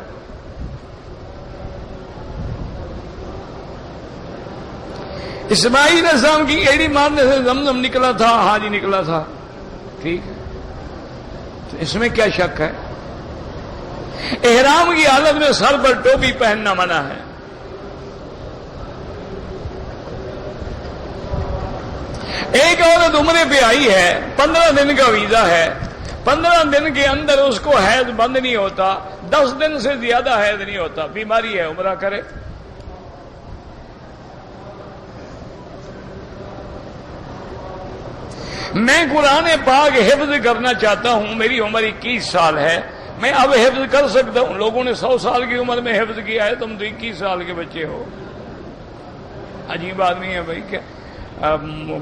اسماعیل علیہ السلام کی ایڑی مارنے سے زمزم نکلا تھا، ہاں جی نکلا تھا، ٹھیک ہے، تو اس میں کیا شک ہے؟ احرام کی حالت میں سر پر ٹوپی پہننا منع ہے۔ ایک عورت عمرے پہ آئی ہے، 15 دن کا ویزا ہے، 15 دن کے اندر اس کو حیض بند نہیں ہوتا، 10 دن سے زیادہ حیض نہیں ہوتا، بیماری ہے، عمرہ کرے۔ میں قرآن پاک حفظ کرنا چاہتا ہوں، میری عمر 21 سال ہے، میں اب حفظ کر سکتا ہوں۔ لوگوں نے 100 سال کی عمر میں حفظ کیا ہے، تم تو 21 سال کے بچے ہو، عجیب آدمی ہے بھائی۔ کیا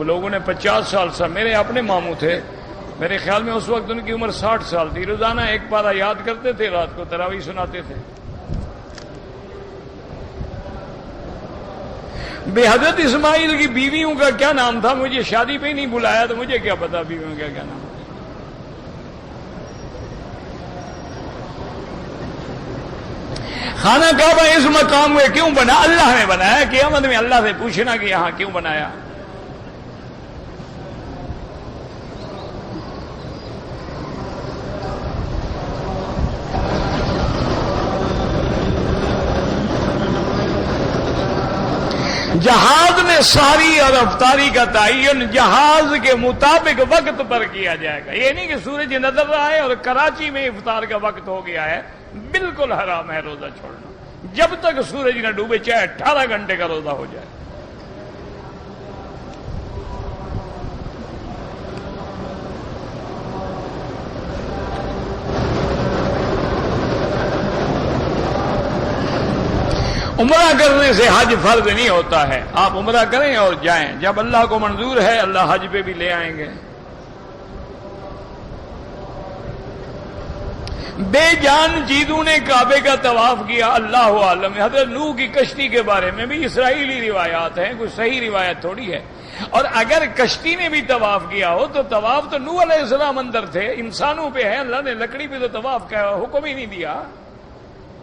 لوگوں نے 50 سال سے، میرے اپنے ماموں تھے، میرے خیال میں اس وقت ان کی عمر 60 سال تھی، روزانہ ایک پارہ یاد کرتے تھے، رات کو تراویح سناتے تھے۔ بے حضرت اسماعیل کی بیویوں کا کیا نام تھا؟ مجھے شادی پہ ہی نہیں بلایا تو مجھے کیا پتا بیویوں کا کیا نام تھا۔ خانہ کعبہ اس مقام میں کیوں بنا؟ اللہ نے بنایا، قیامت میں اللہ سے پوچھنا کہ یہاں کیوں بنایا۔ جہاز میں ساری اور افطاری کا تعین جہاز کے مطابق وقت پر کیا جائے گا، یہ نہیں کہ سورج نظر رہا ہے اور کراچی میں افطار کا وقت ہو گیا ہے، بالکل حرام ہے روزہ چھوڑنا جب تک سورج نہ ڈوبے، چاہے 18 گھنٹے کا روزہ ہو جائے۔ عمرہ کرنے سے حج فرض نہیں ہوتا ہے، آپ عمرہ کریں اور جائیں، جب اللہ کو منظور ہے اللہ حج پہ بھی لے آئیں گے۔ بے جان چیزوں نے کعبے کا طواف کیا، اللہ عالم۔ حضرت نوح کی کشتی کے بارے میں بھی اسرائیلی روایات ہیں، کوئی صحیح روایت تھوڑی ہے۔ اور اگر کشتی نے بھی طواف کیا ہو تو طواف تو نوح علیہ السلام اندر تھے، انسانوں پہ ہے، اللہ نے لکڑی پہ تو طواف کا حکم ہی نہیں دیا۔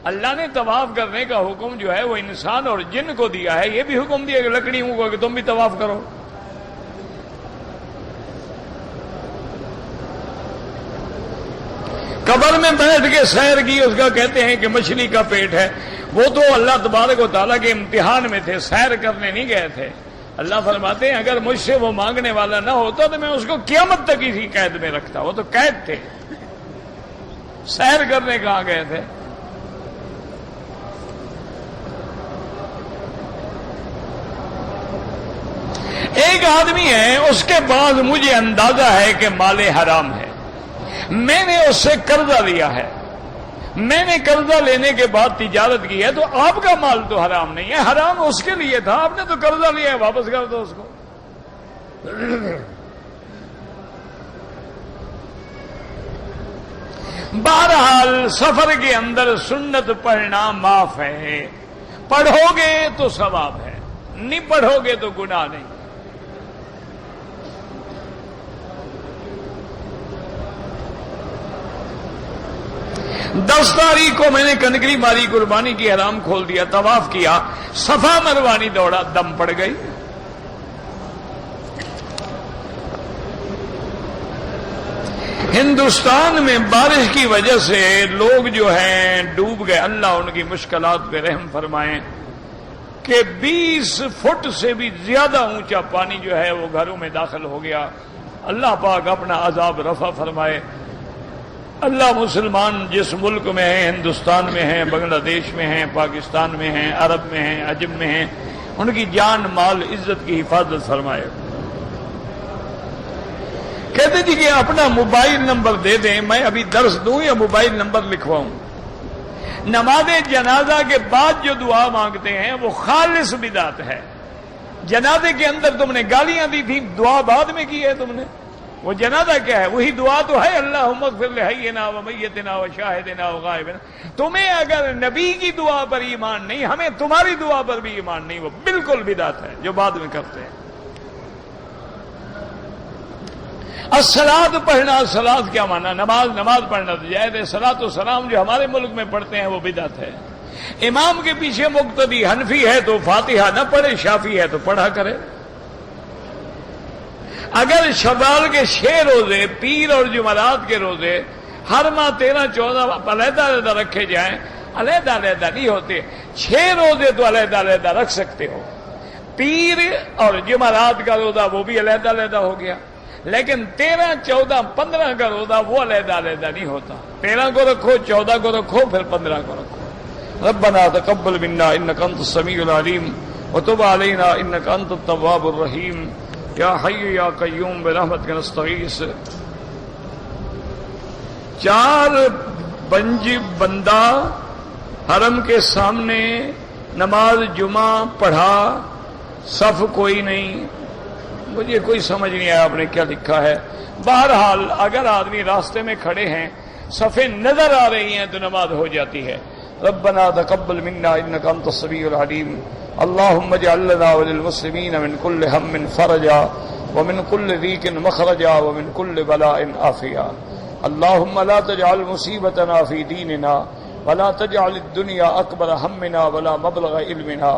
اللہ نے طواف کرنے کا حکم جو ہے وہ انسان اور جن کو دیا ہے، یہ بھی حکم دیا کہ لکڑیوں کو کہ تم بھی طواف کرو۔ قبر میں بیٹھ کے سیر کی، اس کا کہتے ہیں کہ مچھلی کا پیٹ ہے، وہ تو اللہ تبارک و تعالیٰ کے امتحان میں تھے، سیر کرنے نہیں گئے تھے۔ اللہ فرماتے ہیں اگر مجھ سے وہ مانگنے والا نہ ہوتا تو میں اس کو قیامت تک اسی قید میں رکھتا، وہ تو قید تھے، سیر کرنے کہاں گئے تھے۔ ایک آدمی ہے، اس کے بعد مجھے اندازہ ہے کہ مال حرام ہے، میں نے اس سے قرضہ لیا ہے، میں نے قرضہ لینے کے بعد تجارت کی ہے، تو آپ کا مال تو حرام نہیں ہے، حرام اس کے لیے تھا، آپ نے تو قرضہ لیا ہے، واپس کر دو اس کو۔ بہرحال سفر کے اندر سنت پڑھنا معاف ہے، پڑھو گے تو ثواب ہے، نہیں پڑھو گے تو گناہ نہیں۔ 10 تاریخ کو میں نے کنکری ماری، قربانی کی، حرام کھول دیا، طواف کیا، صفا مروانی دوڑا، دم پڑ گئی۔ ہندوستان میں بارش کی وجہ سے لوگ جو ہیں ڈوب گئے، اللہ ان کی مشکلات پہ رحم فرمائیں، کہ 20 فٹ سے بھی زیادہ اونچا پانی جو ہے وہ گھروں میں داخل ہو گیا۔ اللہ پاک اپنا عذاب رفع فرمائے۔ اللہ مسلمان جس ملک میں ہیں، ہندوستان میں ہیں، بنگلہ دیش میں ہیں، پاکستان میں ہیں، عرب میں ہیں، عجم میں ہیں، ان کی جان مال عزت کی حفاظت فرمائے۔ کہتے جی کہ اپنا موبائل نمبر دے دیں، میں ابھی درس دوں یا موبائل نمبر لکھواؤں؟ نماز جنازہ کے بعد جو دعا مانگتے ہیں وہ خالص بدعت ہے۔ جنازے کے اندر تم نے گالیاں دی تھی، دعا بعد میں کی ہے تم نے۔ وہ جنازہ کیا ہے؟ وہی دعا تو ہے، اللہم اغفر لحینا و میتنا و شاہدنا و غائبنا۔ تمہیں اگر نبی کی دعا پر ایمان نہیں، ہمیں تمہاری دعا پر بھی ایمان نہیں، وہ بالکل بدعت ہے جو بعد میں کرتے ہیں۔ الصلاۃ پڑھنا، الصلاۃ کیا مانا؟ نماز پڑھنا تو جائز ہے۔ صلاۃ و سلام جو ہمارے ملک میں پڑھتے ہیں وہ بدعت ہے۔ امام کے پیچھے مقتدی حنفی ہے تو فاتحہ نہ پڑھے، شافعی ہے تو پڑھا کرے۔ اگر شوال کے 6 روزے، پیر اور جمعرات کے روزے ہر ماہ 13 14 علیحدہ علیحدہ رکھے جائیں، علیحدہ علیحدہ نہیں ہوتے، 6 روزے تو علیحدہ علیحدہ رکھ سکتے ہو۔ پیر اور جمعرات کا روزہ وہ بھی علیحدہ علیحدہ ہو گیا، لیکن 13 14 15 کا روزہ وہ علیحدہ علیحدہ نہیں ہوتا۔ 13 کو رکھو، 14 کو رکھو، پھر 15 کو رکھو۔ ربنا تقبل منا انك انت السميع العليم وتب علينا انك انت التواب الرحيم یا حی یا قیوم برحمتک نستغیث۔ 4 بندہ حرم کے سامنے نماز جمعہ پڑھا، صف کوئی نہیں، مجھے کوئی سمجھ نہیں آیا آپ نے کیا لکھا ہے۔ بہرحال اگر آدمی راستے میں کھڑے ہیں، صفیں نظر آ رہی ہیں تو نماز ہو جاتی ہے۔ ربنا تقبل منا انك انت السميع العليم اللهم اجعل لنا وللمسلمين من كل هم فرجا ومن كل ضيق مخرجا ومن كل بلاء عافيا اللهم لا تجعل مصيبتنا في ديننا ولا تجعل الدنيا اكبر همنا ولا مبلغ علمنا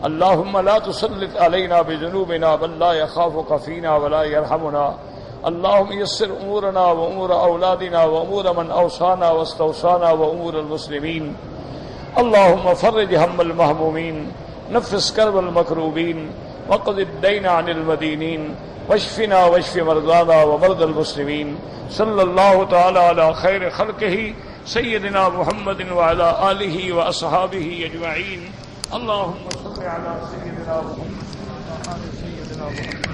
اللهم لا تسلط علينا بذنوبنا بل لا يخافك فينا ولا يرحمنا اللهم يسر امورنا وامور اولادنا وامور من اوصانا واستوصانا وامور المسلمين اللهم فرج هم المهمومين نفس كرب المكروبين وقض الدين عن المدينين واشفنا واشف مرضانا ومرضى المسلمين صلى الله تعالى على خير خلقه سيدنا محمد وعلى آله وأصحابه أجمعين اللهم صل على سيدنا محمد وعلى آل سيدنا محمد